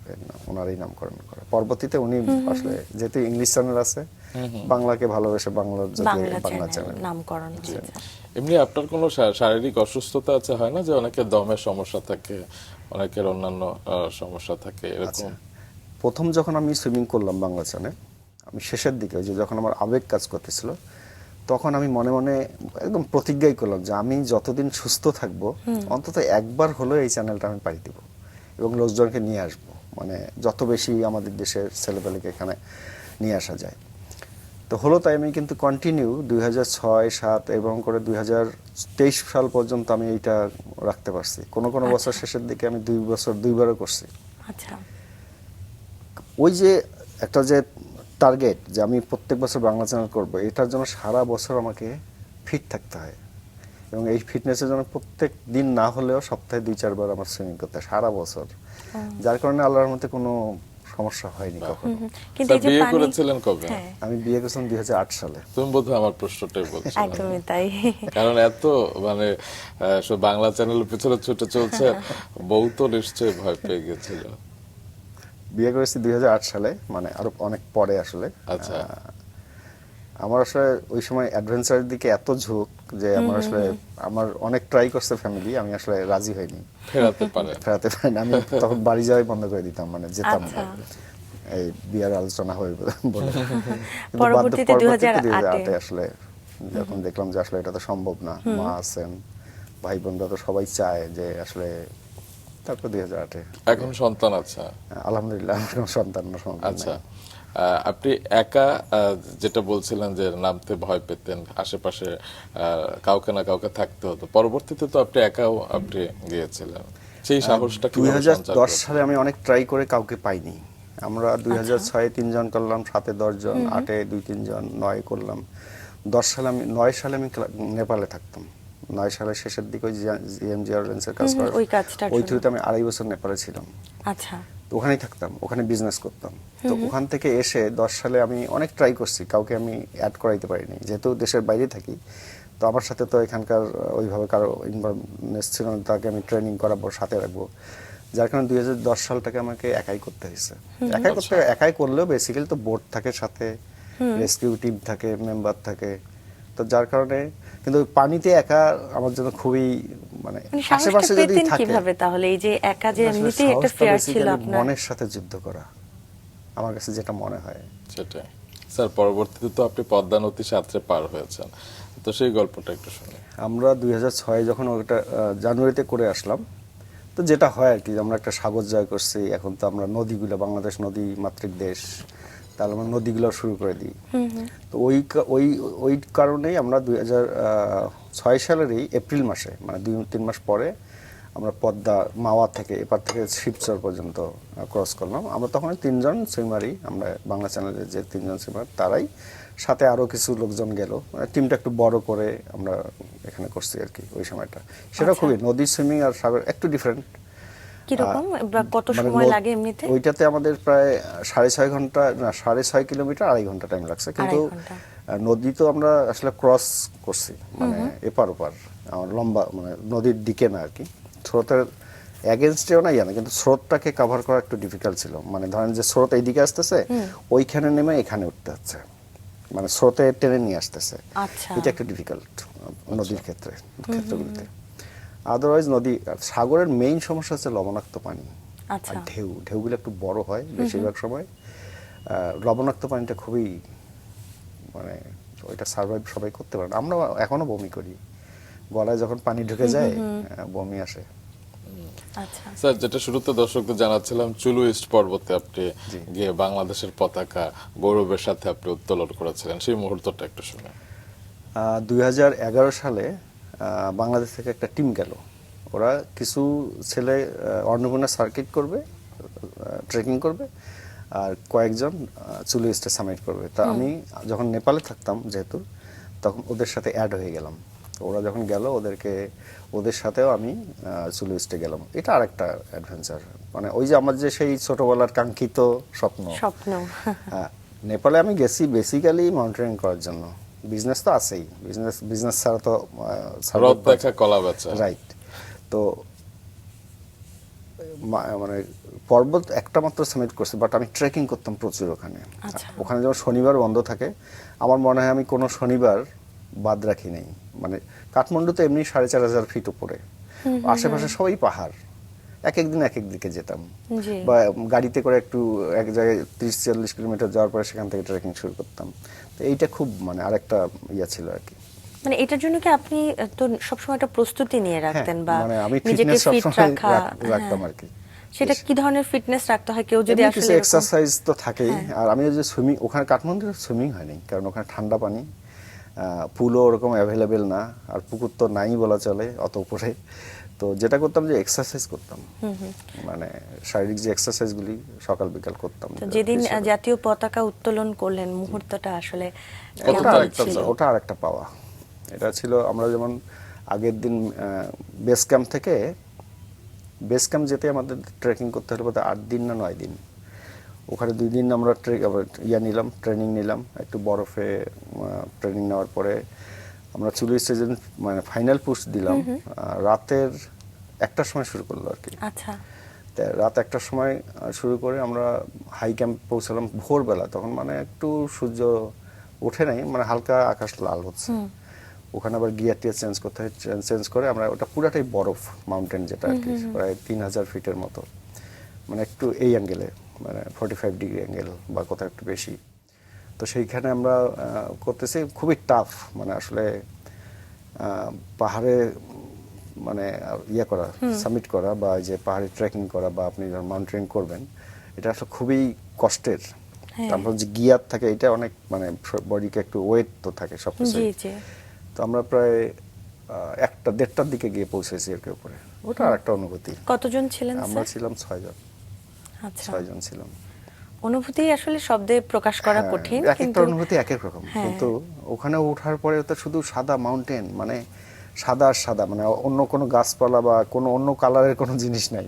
ওনারই নামকরণ করা। পরবর্তীতে উনি আসলে যেহেতু ইংলিশ চ্যানেল আছে, বাংলাকে ভালোবেসে বাংলা বাংলা চ্যানেল চ্যানেল নামকরণ হয়েছে। এমনি আপনার কোনো শারীরিক অসুস্থতা আছে? হয় না যে অনেকের দমের সমস্যা থাকে, অনেকের অন্যান্য সমস্যা থাকে, এরকম? প্রথম যখন আমি সুইমিং করলাম বাংলা চ্যানেল, আমি শেষের দিকে ওই যে যখন আমার আবেগ কাজ করতেছিল, তখন আমি মনে মনে একদম প্রতিজ্ঞাই করলাম যে আমি যতদিন সুস্থ থাকবো অন্তত একবার হলো এই চ্যানেলটা আমি পাড়ি দিব এবং লোকজনকে নিয়ে আসবো, মানে যত বেশি আমাদের দেশের ছেলেপেলেকে এখানে নিয়ে আসা যায়। তো হলো তাই, আমি কিন্তু কন্টিনিউ 2006-07 এবং করে 2023 সাল পর্যন্ত আমি এইটা রাখতে পারছি। কোনো বছর শেষের দিকে আমি 2 বছর 2বারও করছি। আচ্ছা। ওই যে একটা যে টার্গেট যে আমি প্রত্যেক বছর বাংলা চ্যানেল করব, এটার জন্য সারা বছর আমাকে ফিট থাকতে হয়, এবং এই ফিটনেসের জন্য প্রত্যেক দিন না হলেও সপ্তাহে 2-4 বার আমার সুইমিং করতে হয় সারা বছর, যার কারণে আল্লাহর মধ্যে কোনো সমস্যা হয়নি কখনো। কিন্তু এই যে বিয়ে পানি, করেছিলেন কবে? হ্যাঁ, আমি বিয়ে করেছিলাম 2008 সালে। তুমি বোধহয় আমার প্রশ্নটাই বলছো। একদমই তাই। কারণ এত মানে সব বাংলা চ্যানেলের পিছনে ছুটে চলছে, বউ তো নিশ্চয়ই ভয় পেয়ে গেছিল। বিয়ে করেছি 2008 সালে, মানে আরো অনেক পরে আসলে। আচ্ছা। আমার আসলে ওই সময় অ্যাডভেঞ্চারের দিকে এত ঝোঁক যে আমার অনেক ট্রাই করছে ফ্যামিলি, আমি আসলে রাজি হইনি, ফেরাতে পারে না। আমি তখন বাড়ি যাওয়াই বন্ধ করে দিতাম, মানে যেতাম না, আচ্ছা। এই বিয়ার আলোচনা হয়ে বলে। কিন্তু পরবর্তীতে 2008-এ আসলে যখন দেখলাম যে আসলে এটা তো সম্ভব না, মা আছেন, ভাই বোনরা তো সবাই চায় যে আসলে, তারপর 2008-এ এখন সন্তান আছে? আলহামদুলিল্লাহ কোনো সন্তান আচ্ছা। আপনি একা যেটা বলছিলেন যে নামতে ভয় পেতেন, আশেপাশে কাউকে না কাউকে থাকতে হতো, পরবর্তীতে তো আপনি একাও গিয়েছিলেন, সেই সাহসটা কি? 2010 সালে আমি অনেক ট্রাই করে কাউকে পাইনি। আমরা 2006-এ 3 জন করলাম, 7-এ 10 জন, 8-এ 2-3 জন, 9 করলাম। 9 সালে আমি নেপালে থাকতাম। 9 সালের শেষের দিকে ওই জিএমজি এয়ারলাইন্সের কাজ করার ওই থ্রুতে আমি 2.5 বছর নেপালে ছিলাম। আচ্ছা। তো ওখানেই থাকতাম, ওখানে বিজনেস করতাম। তো ওখান থেকে এসে 10 সালে আমি অনেক ট্রাই করছি, কাউকে আমি অ্যাড করাইতে পারিনি, যেহেতু দেশের বাইরে থাকি। তো আমার সাথে তো এখানকার ওইভাবে কারো ইনভলভনেস ছিল না, তাকে আমি ট্রেনিং করাবো, সাথে রাখবো, যার কারণে 2010 সালটাকে আমাকে একাই করতে হয়েছে। একাই করলেও বেসিক্যালি তো বোর্ড থাকে সাথে, রেস্কিউ টিম থাকে, মেম্বার থাকে, তো যার কারণে। কিন্তু পানিতে একা আমার জন্য খুবই মানে মানে সাহসটা আশেপাশে যদি পেতেন থাকে কিভাবে তাহলে, এই যে একা যে আসলে এমনিতেই একটা সাহসটা ফেয়ার ছিল basically আপনার? মনের সাথে যুদ্ধ করা, আমার কাছে যেটা মনে হয়। সেটাই স্যার, পরবর্তীতে তো আপনি পদ্মা নদী সাঁতরে পার হয়েছেন, তো সেই গল্পটা একটু শুনি। আমরা 2006 যখন ওটা জানুয়ারিতে করে আসলাম, তো যেটা হয় আর কি, আমরা একটা সাগর জয় করছি, এখন তো আমরা নদীগুলো, বাংলাদেশ নদী মাতৃক দেশ, তাহলে আমরা নদীগুলো শুরু করে দিই। তো ওই কারণেই আমরা 2006 সালেরই এপ্রিল মাসে, মানে 2-3 মাস পরে আমরা পদ্মা মাওয়া থেকে এপার থেকে শিবচর পর্যন্ত ক্রস করলাম। আমরা তখন 3জন সুইমারই, আমরা বাংলা চ্যানেলের যে 3জন সুইমার, তারাই সাথে আরো কিছু লোকজন গেল, মানে টিমটা একটু বড় করে আমরা এখানে করছি আর কি ওই সময়টা। সেটা খুবই, নদী সুইমিং আর সাগর একটু ডিফারেন্ট। কিরকম বা কত মানে সময় লাগে এমনিতে? ওইটাতে আমাদের প্রায় 6.5 ঘন্টা, না 6.5 কিলোমিটার, 2.5 ঘন্টা টাইম লাগছে, কিন্তু 2.5 ঘন্টা। নদী তো আমরা আসলে ক্রস করছি, মানে এপার ওপার, আমার লম্বা, মানে নদীর দিকে না আর কি, স্রোতের এগেনস্টেও না না, কিন্তু স্রোতটাকে কভার করা একটু ডিফিকাল্ট ছিল। মানে ধরেন যে স্রোত এইদিকে আসতেছে, ওইখানে নেমে এখানে উঠতে হচ্ছে, মানে স্রোতে টেনে নিয়ে আসতেছে। আচ্ছা। এটা একটু ডিফিকাল্ট নদীর ক্ষেত্রগুলিতে। আদারওয়াইজ নদী, সাগরের মেইন সমস্যা হচ্ছে লবণাক্ত পানি আচ্ছা। আর ঢেউগুলো একটু বড় হয় বেশিরভাগ সময়। লবণাক্ত পানিটা খুবই, মানে ওইটা সার্ভাইভ সবাই করতে পারে না। আমরা এখনো বমি করি, গলায় যখন পানি ঢুকে যায় বমি আসে। আচ্ছা। স্যার, যেটা শুরুতে দর্শকদের জানাচ্ছিলাম, চুলু ইস্ট পর্বতে আপনি গিয়ে বাংলাদেশের পতাকা গৌরবের সাথে আপনি উত্তোলন করেছিলেন, সেই মুহূর্তটা একটু শুনে। 2011 সালে বাংলাদেশ থেকে একটা টিম গেল। ওরা কিছু ছেলে অন্নপূর্ণা সার্কিট করবে, ট্রেকিং করবে, আর কয়েকজন চুলু ইস্টে সামিট করবে। তা আমি যখন নেপালে থাকতাম যেহেতু, তখন ওদের সাথে অ্যাড হয়ে গেলাম। তো ওরা যখন গেল, ওদের সাথেও আমি চুলু ইস্টে গেলাম। এটা আরেকটা অ্যাডভেঞ্চার, মানে ওই যে আমার যে সেই ছোটবেলার কাঙ্ক্ষিত স্বপ্ন। হ্যাঁ, নেপালে আমি গেছি বেসিক্যালি মাউন্টেনিং করার জন্য। বিজনেস তো আছেই, বিজনেস ছাড়া তো রথ দেখা কলা বেচা। রাইট। তো মানে পর্বত একটা মাত্র সামিট করছে, বাট আমি ট্রেকিং করতাম প্রচুর ওখানে। আচ্ছা। ওখানে যেমন শনিবার বন্ধ থাকে, আমার মনে হয় আমি কোনো শনিবার বাদ রাখি নাই। মানে কাঠমান্ডুতে এমনি 4,500 ফিট উপরে, আশেপাশে সবাই পাহাড়, এক একদিন এক এক দিকে যেতাম, জি। বা গাড়িতে করে একটু এক জায়গায় 30-40 কিলোমিটার যাওয়ার পরে সেখান থেকে ট্রেকিং শুরু করতাম। তো এইটা খুব, মানে আরেকটা ইয়া ছিল আর কি। মানে এটার জন্য কি আপনি তো সবসময় একটা প্রস্তুতি নিয়ে রাখতেন বা মানে আমি নিজেকে ফিটনেস ফিট সবসময় রাখা? রাখতাম হ্যাঁ। আর কি। সেটা কি ধরনের ফিটনেস রাখতে হয় কেউ যদি এমনি আসলে কিছু এরকম- এক্সারসাইজ তো থাকেই। আর আমি ওই যে সুইমিং, ওখানে কাঠমান্ডুর সুইমিং হয়নি, কারণ ওখানে ঠান্ডা পানি, পুলও ওরকম অ্যাভেলেবেল না, আর পুকুর তো নাই বলা চলে অত উপরে। তো যেটা করতাম যে এক্সারসাইজ করতাম, মানে শারীরিক যে এক্সারসাইজগুলি সকাল বিকাল করতাম। তো যেদিন জাতীয় পতাকা উত্তোলন করলেন, মুহূর্তটা আসলে কতটা কেমন একটা ছিল? ওটা আরেকটা পাওয়া। এটা ছিল, আমরা যেমন আগের দিন বেস ক্যাম্প যেতে আমাদের ট্রেকিং করতে হলে বোধহয় 8 দিন না 9 দিন। ওখানে 2 দিন আমরা ট্রেনিং নিলাম, একটু বরফে ট্রেনিং নেওয়ার পরে আমরা চুলু স্টেশন, মানে ফাইনাল পুশ দিলাম রাতের 1টার সময় শুরু করলো আর কি। আচ্ছা। রাত 1টার সময় শুরু করে আমরা হাই ক্যাম্প পৌঁছালাম ভোরবেলা, তখন মানে একটু সূর্য ওঠে নাই, মানে হালকা আকাশ লাল হচ্ছে। ওখানে আবার গিয়ার টিয়ার চেঞ্জ করতে হয়, চেঞ্জ করে আমরা, ওটা পুরাটাই বরফ মাউন্টেন, যেটা আর কি প্রায় 3000 ফিটের মতো, মানে একটু এই অ্যাঙ্গেলে, মানে 45 ডিগ্রি অ্যাঙ্গেল বা কোথাও একটু বেশি। তো সেইখানে আমরা করতেছি, খুবই টাফ, মানে আসলে পাহাড়ে মানে ইয়ে করা, সামিট করা, বা যে পাহাড়ে ট্রেকিং করা, বা আপনি যখন মাউন্টেনিং করবেন, এটা আসলে খুবই কষ্টের। তারপর যে গিয়ার থাকে, এটা অনেক, মানে বডিকে একটু ওয়েট তো থাকে সবকিছু। জি জি। তো আমরা প্রায় 1টা-1:30টার দিকে গিয়ে পৌঁছেছি এর উপরে। ওটা আর একটা অনুভূতি। কতজন ছিলেন আমরা স্যার? ছিলাম 6 জন। আচ্ছা। 6 জন ছিলাম। অনুভূতি আসলে শব্দে প্রকাশ করা হ্যাঁ, কঠিন, এক একটা কিন্তু অনুভূতি এক এক রকম। হ্যাঁ। কিন্তু ওখানে ওঠার পরে তো শুধু সাদা মাউন্টেন, মানে সাদা আর সাদা, মানে অন্য কোনো গাছপালা বা কোনো অন্য কালারের কোনো জিনিস নাই,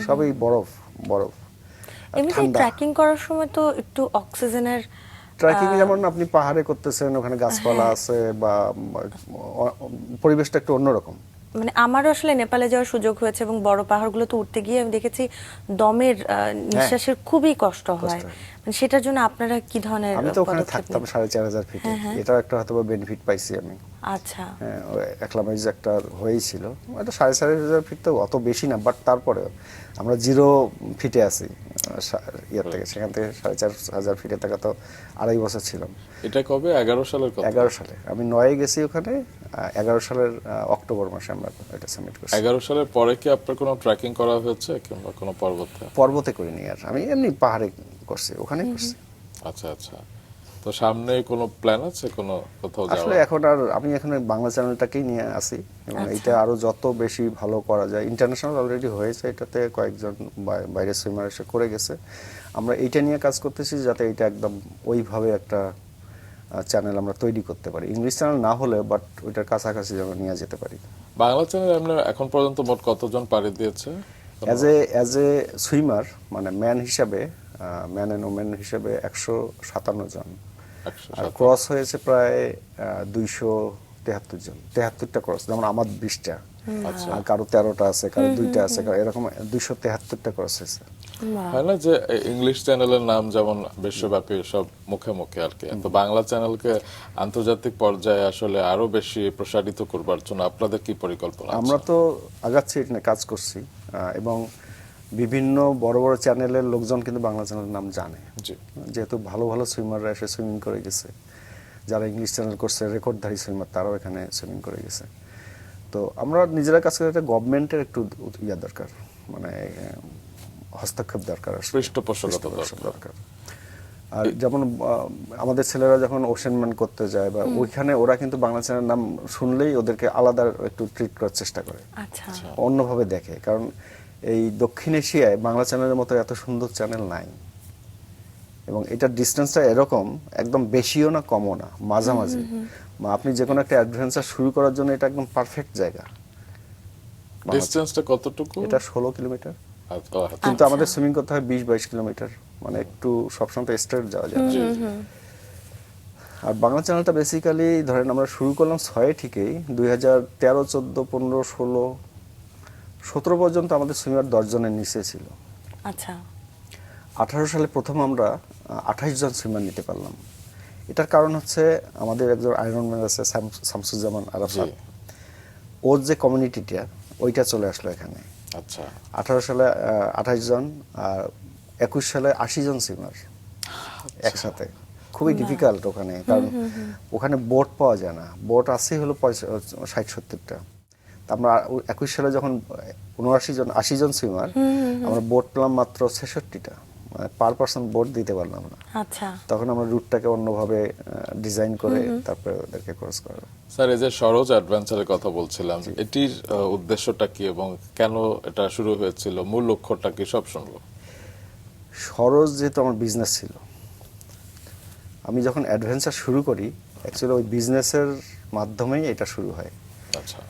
সবই বরফ বরফ আর এমনিতে ঠান্ডা। ট্রেকিং করার সময় তো একটু অক্সিজেনের ট্রেকিং যেমন আপনি পাহাড়ে করতেছেন, ওখানে গাছপালা আছে, বা পরিবেশটা একটু অন্যরকম। মানে আমারও আসলে নেপালে যাওয়ার সুযোগ হয়েছে, এবং বড় পাহাড়গুলো তো উঠতে গিয়ে আমি দেখেছি দমের নিঃশ্বাসের খুবই কষ্ট হয়। মানে সেটার জন্য আপনারা কি ধরনের আমি তো ওখানে পদক্ষেপ থাকতাম নেন? 4,500 ফিটে, এটাও একটা হয়তো বেনিফিট পাইছি আমি। আচ্ছা। হ্যাঁ, অ্যাক্লামাইজ একটা হয়েছিল, এটা 4,500 ফিট তো অত বেশি না, বাট তারপরেও আমরা 0 ফিটে আছি ইয়ার থেকে, সেখান থেকে 4,500 ফিটে থাকা তো 2.5 বছর ছিলাম। এটা কবে? 11 সালের কথা? 11 সালে আমি 9-এ গেছি ওখানে, 11 সালের অক্টোবর মাসে আমরা এটা সাবমিট করছি। 11 সালের পরে কি আপনার কোনো ট্রেকিং করা হয়েছে কিংবা কোনো পর্বতে? পর্বতে করিনি, আর আমি এমনি পাহাড়ে করছি, ওখানে করছি। আচ্ছা আচ্ছা। তো সামনে কোনো প্ল্যান আছে কোনো কোথাও যাওয়ার? আসলে এখন আর আমি এখানে বাংলা চ্যানেলটাকেই নিয়ে আসি, এবং এটা আরো যত বেশি ভালো করা যায়, ইন্টারন্যাশনাল অলরেডি হয়েছে, এটাতে কয়েকজন বাইরের সুইমার এসে করে গেছে, আমরা এইটা নিয়ে কাজ করতেছি যাতে এটা একদম ওইভাবে একটা চ্যানেল আমরা তৈরি করতে পারি, ইংলিশ চ্যানেল না হলে বাট ওইটার কাছাকাছি যেন নিয়ে যেতে পারি। বাংলা চ্যানেল আপনার এখন পর্যন্ত মোট কতজন পাড়ি দিয়েছে? অ্যাজ এ সুইমার, মানে ম্যান হিসাবে, ম্যান অ্যান্ড ওমেন হিসাবে 157 জন, 100 আর ক্রস হয়েছে প্রায় 273 জন, 73টা ক্রস, যেমন আমার 20টা, আচ্ছা। আর কারো 13টা আছে, কারো 2টা আছে, এরকম 273টা ক্রস হয়েছে। হয় না যে ইংলিশ চ্যানেলের নাম যেমন বিশ্বব্যাপী সব মুখে মুখে আর কি, তো বাংলা চ্যানেলকে আন্তর্জাতিক পর্যায়ে আসলে আরো বেশি প্রসারিত করবার জন্য আপনাদের কি পরিকল্পনা আছে? আমরা তো আগাচ্ছি, এটা নিয়ে কাজ করছি, এবং বিভিন্ন বড় বড় চ্যানেলের লোকজন কিন্তু বাংলা চ্যানেলের নাম জানে, জি। যেহেতু ভালো ভালো সুইমাররা এসে সুইমিং করে গেছে, যারা ইংলিশ চ্যানেল করছে রেকর্ডধারী সুইমার তারাও এখানে সুইমিং করে গেছে। তো আমরা নিজেরা কাছে গভর্নমেন্টের একটু ইয়া দরকার, মানে হস্তক্ষেপ দরকার, পৃষ্ঠপোষকতা দরকার। আর যেমন আমাদের ছেলেরা যখন ওশেনম্যান করতে যায় বা ওইখানে, ওরা কিন্তু বাংলা চ্যানেলের নাম শুনলেই ওদেরকে আলাদা একটু ট্রিট করার চেষ্টা করে, আচ্ছা। অন্যভাবে দেখে, কারণ এই দক্ষিণ এশিয়ায় বাংলা চ্যানেলের মতো এত সুন্দর চ্যানেল নাই, এবং এটার ডিস্টেন্সটা এরকম একদম বেশিও না কমও না, মাঝামাঝি। আপনি যে কোনো একটা অ্যাডভেঞ্চার শুরু করার জন্য এটা একদম পারফেক্ট জায়গা। ডিসটেন্সটা কতটুকু? এটা 16 কিলোমিটার, আচ্ছা, আচ্ছা। কিন্তু আমাদের সুইমিং করতে হয় 20-22 কিলোমিটার, মানে একটু সবসময় তো স্ট্রেট যাওয়া যায় না। জি, জি। আর বাংলা চ্যানেলটা বেসিক্যালি ধরেন আমরা শুরু করলাম 6 ঠিকই, 2013, 14, 15, 16, 17 পর্যন্ত আমাদের সুইমার 10 জনের নিচে ছিল। আচ্ছা। 18 সালে প্রথম আমরা 28 জন সুইমার নিতে পারলাম। এটার কারণ হচ্ছে আমাদের একজন আয়রনম্যান আছে শামসুজ্জামান আরাফাত, ওর যে কমিউনিটিটা ওইটা চলে আসলো এখানে। আচ্ছা। 18 সালে 28 জন, আর 21 সালে 80 জন সুইমার একসাথে। খুবই ডিফিকাল্ট ওখানে, কারণ ওখানে বোট পাওয়া যায় না, বোট আছে হলো 60-70টা। আমরা 21 সালে যখন 80 জন সুইমার, আমরা বোট পেলাম মাত্র 66টা, মানে পার পারসন বোট দিতে পারলাম না। আচ্ছা। তখন আমরা রুটটাকে অন্যভাবে ডিজাইন করে তারপরে ওদেরকে ক্রস করা। স্যার, এই যে সরোজ অ্যাডভেঞ্চারের কথা বলছিলাম, এটির উদ্দেশ্যটা কি এবং কেন এটা শুরু হয়েছিল, মূল লক্ষ্যটা কি, সব শুনবো। সরোজ যেহেতু আমার বিজনেস ছিল, আমি যখন অ্যাডভেঞ্চার শুরু করি অ্যাকচুয়ালি ওই বিজনেসের মাধ্যমেই এটা শুরু হয়, আচ্ছা।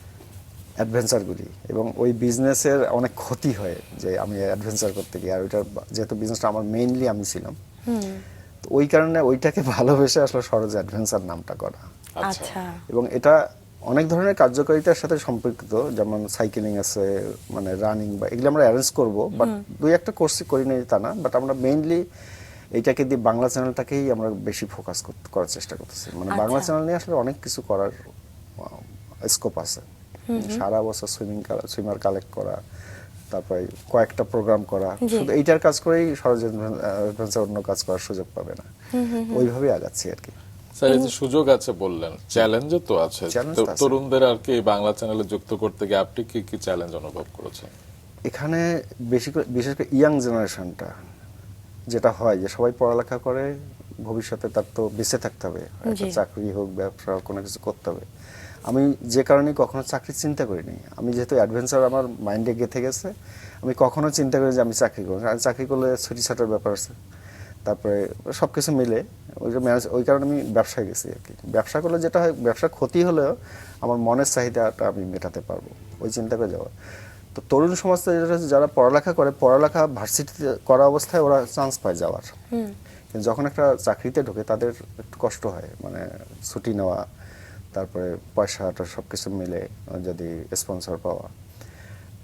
অ্যাডভেঞ্চারগুলি, এবং ওই বিজনেসের অনেক ক্ষতি হয় যে আমি অ্যাডভেঞ্চার করতে গিয়ে, আর ওইটার যেহেতু বিজনেসটা আমার মেইনলি আমি ছিলাম, তো ওই কারণে ওইটাকে ভালোবেসে আসলে সরোজ অ্যাডভেঞ্চার নামটা করা। আচ্ছা। এবং এটা অনেক ধরনের কার্যকারিতার সাথে সম্পর্কিত, যেমন সাইকেলিং আছে, মানে রানিং, বা এগুলো আমরা অ্যারেঞ্জ করবো, বাট 2-1টা কোর্স করি নাই তা না, বাট আমরা মেইনলি এইটাকে দিয়ে বাংলা চ্যানেলটাকেই আমরা বেশি ফোকাস করার চেষ্টা করতেছি, মানে বাংলা চ্যানেল নিয়ে আসলে অনেক কিছু করার স্কোপ আছে। সারা বছর সুইমার কালেক্ট করা, তারপরে কয়েকটা প্রোগ্রাম করা, শুধু এইটার কাজ করেই সরোজ অ্যাডভেঞ্চার অন্য কাজ করার সুযোগ পাবে না, ওইভাবেই আগাচ্ছি আর কি। স্যার, এই যে সুযোগ আছে বললেন, চ্যালেঞ্জও তো আছে, চ্যালেঞ্জ তো আছে। তরুণদের আর কি বাংলা চ্যানেলে যুক্ত করতে গিয়ে আপনি কি কি চ্যালেঞ্জ অনুভব করেছেন? এখানে বিশেষ করে ইয়াং জেনারেশনটা যেটা হয় যে সবাই পড়ালেখা করে, ভবিষ্যতে তার তো বেঁচে থাকতে হবে, একটা চাকরি হোক, ব্যবসা হোক, কোনো কিছু করতে হবে। আমি যে কারণে কখনো চাকরির চিন্তা করিনি, আমি যেহেতু অ্যাডভেঞ্চার আমার মাইন্ডে গেঁথে গেছে, আমি কখনো চিন্তা করি যে আমি চাকরি করবো, আমি চাকরি করলে ছুটি ছাটার ব্যাপার আছে, তারপরে সব কিছু মিলে ওই কারণে আমি ব্যবসায় গেছি আর কি। ব্যবসা করলে যেটা হয়, ব্যবসার ক্ষতি হলেও আমার মনের চাহিদাটা আমি মেটাতে পারবো, ওই চিন্তা করে যাওয়া। তো তরুণ সমাজে যারা পড়ালেখা করে, পড়ালেখা ভার্সিটিতে করা অবস্থায় ওরা চান্স পায় যাওয়ার, কিন্তু যখন একটা চাকরিতে ঢোকে তাদের একটু কষ্ট হয়, মানে ছুটি নেওয়া, তারপরে পয়সাটা সব কিছু মিলে যদি স্পন্সর পাওয়া।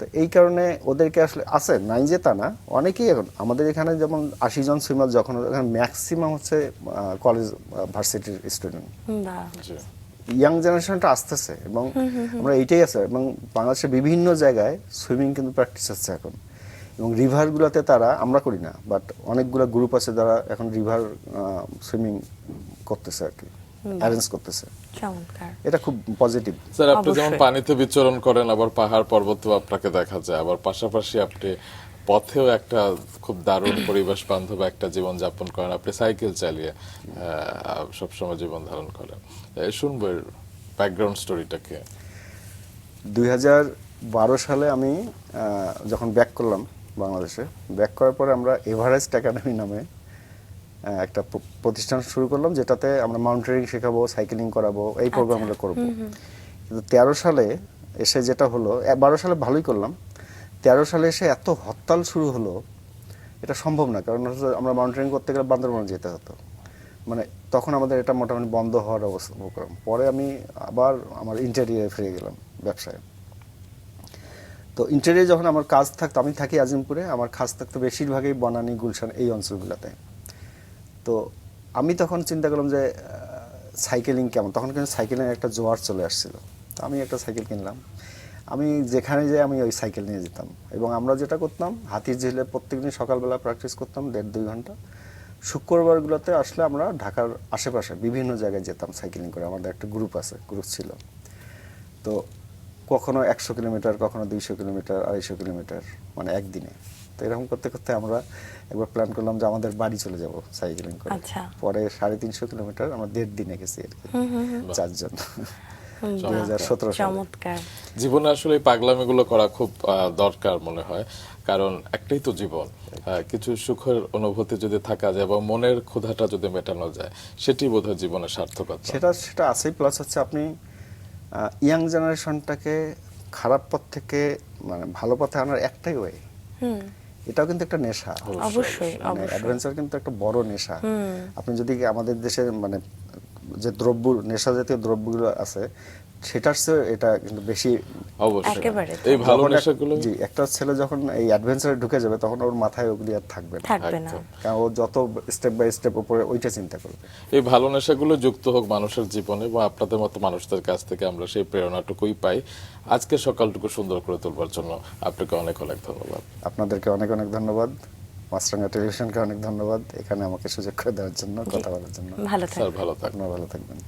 তো এই কারণে ওদেরকে আসলে আছে নাই যে তা না, অনেকেই এখন আমাদের এখানে যেমন 80 জন সুইমার, যখন এখানে ম্যাক্সিমাম হচ্ছে কলেজ ভার্সিটির স্টুডেন্ট। বাহ, জি। ইয়াং জেনারেশনটা আসতেছে এবং আমরা এইটাই আছে, এবং বাংলাদেশের বিভিন্ন জায়গায় সুইমিং কিন্তু প্র্যাকটিস হচ্ছে এখন, এবং রিভারগুলোতে তারা, আমরা করি না বাট অনেকগুলো গ্রুপ আছে যারা এখন রিভার সুইমিং করতেছে আর কি, অ্যারেঞ্জ করতেছে। চমৎকার। এটা খুব পজিটিভ। স্যার আপনি যেমন অবশ্যই। পানিতে বিচরণ করেন, আবার পাহাড় পর্বতেও আপনাকে দেখা যায়, আবার পাশাপাশি আপনি পথেও একটা খুব দারুণ পরিবেশ বান্ধব একটা জীবন যাপন করেন, আপনি সাইকেল চালিয়ে সবসময় জীবন ধারণ করেন। শুনবো এর ব্যাকগ্রাউন্ড স্টোরিটাকে। 2012 সালে আমি যখন ব্যাক করলাম বাংলাদেশে, ব্যাক করার পরে আমরা এভারেস্ট একাডেমি নামে একটা প্রতিষ্ঠান শুরু করলাম, যেটাতে আমরা মাউন্টেনিং শেখাবো, সাইকেলিং করাবো, এই প্রোগ্রামগুলো করবো। কিন্তু 13 সালে এসে যেটা হলো, 12 সালে ভালোই করলাম, 13 সালে এসে এত হরতাল শুরু হলো, এটা সম্ভব না। কারণ হচ্ছে আমরা মাউন্টেনিং করতে গেলে বান্দরবান যেতে হতো, মানে তখন আমাদের এটা মোটামুটি বন্ধ হওয়ার অবস্থা প্রোগ্রাম। পরে আমি আবার আমার ইন্টেরিয়ারে ফিরে গেলাম ব্যবসায়। তো ইন্টেরিয়ারে যখন আমার কাজ থাকতো, আমি থাকি আজিমপুরে, আমার কাজ থাকতো বেশিরভাগই বনানী, গুলশান এই অঞ্চলগুলোতে। তো আমি তখন চিন্তা করলাম যে সাইকেলিং কেমন, তখন কিন্তু সাইকেলিং একটা জোয়ার চলে আসছিল। তো আমি একটা সাইকেল কিনলাম, আমি যেখানে যাই আমি ওই সাইকেল নিয়ে যেতাম, এবং আমরা যেটা করতাম হাতির ঝিলে প্রত্যেকদিন সকালবেলা প্র্যাকটিস করতাম 1.5-2 ঘন্টা। শুক্রবারগুলোতে আসলে আমরা ঢাকার আশেপাশে বিভিন্ন জায়গায় যেতাম সাইকেলিং করে, আমাদের একটা গ্রুপ ছিল। তো কখনো 100 কিলোমিটার, কখনো 200 কিলোমিটার, 250 কিলোমিটার, মানে একদিনে। তো এরকম করতে করতে আমরা একবার প্ল্যান করলাম যে আমাদের বাড়ি চলে যাব সাইকেলিং করে। আচ্ছা। পরে 350 কিলোমিটার আমরা 1.5 দিনে গেছি আর কি, 4 জন। বাহ, 2017 সালে। চমৎকার। জীবনে আসলে এই পাগলামিগুলো করা খুব দরকার মনে হয়, কারণ একটাই তো জীবন। কিছু সুখের অনুভূতি যদি থাকা যায় এবং মনের ক্ষুধাটা যদি মেটানো যায়, সেটি বোধহয় জীবনের সার্থকতা। সেটা আছেই, প্লাস হচ্ছে আপনি ইয়াং জেনারেশনটাকে খারাপ পথ থেকে মানে ভালো পথে আনার একটাই ওয়ে, এটাও কিন্তু একটা নেশা। অবশ্যই, মানে অবশ্যই। অ্যাডভেঞ্চার কিন্তু একটা বড় নেশা। আপনি যদি আমাদের দেশের মানে যে দ্রব্য, নেশা জাতীয় দ্রব্যগুলো আছে, সেটার চেয়ে এটা কিন্তু বেশি। অবশ্যই একেবারে। এই ভালো যখন নেশাগুলো জি, একটা ছেলে যখন এই অ্যাডভেঞ্চারে ঢুকে যাবে, তখন ওর মাথায় ওগুলি আর থাকবে না, থাকবে না। একদম। কারণ ও যত স্টেপ বাই স্টেপ উপরে ওইটা চিন্তা করবে। এই ভালো নেশাগুলো যুক্ত হোক মানুষের জীবনে, এবং আপনাদের মতো মানুষদের কাছ থেকে আমরা সেই প্রেরণাটুকুই পাই। আজকে সকালটুকু সুন্দর করে তুলবার জন্য আপনাকে অনেক অনেক ধন্যবাদ। আপনাদেরকে অনেক অনেক ধন্যবাদ, মাছরাঙা টেলিভিশনকে অনেক ধন্যবাদ এখানে আমাকে সুযোগ করে দেওয়ার জন্য, কথা বলার জন্য। ভালো স্যার থাকবেন। ভালো থাকবেন। আপনারা ভালো থাকবেন।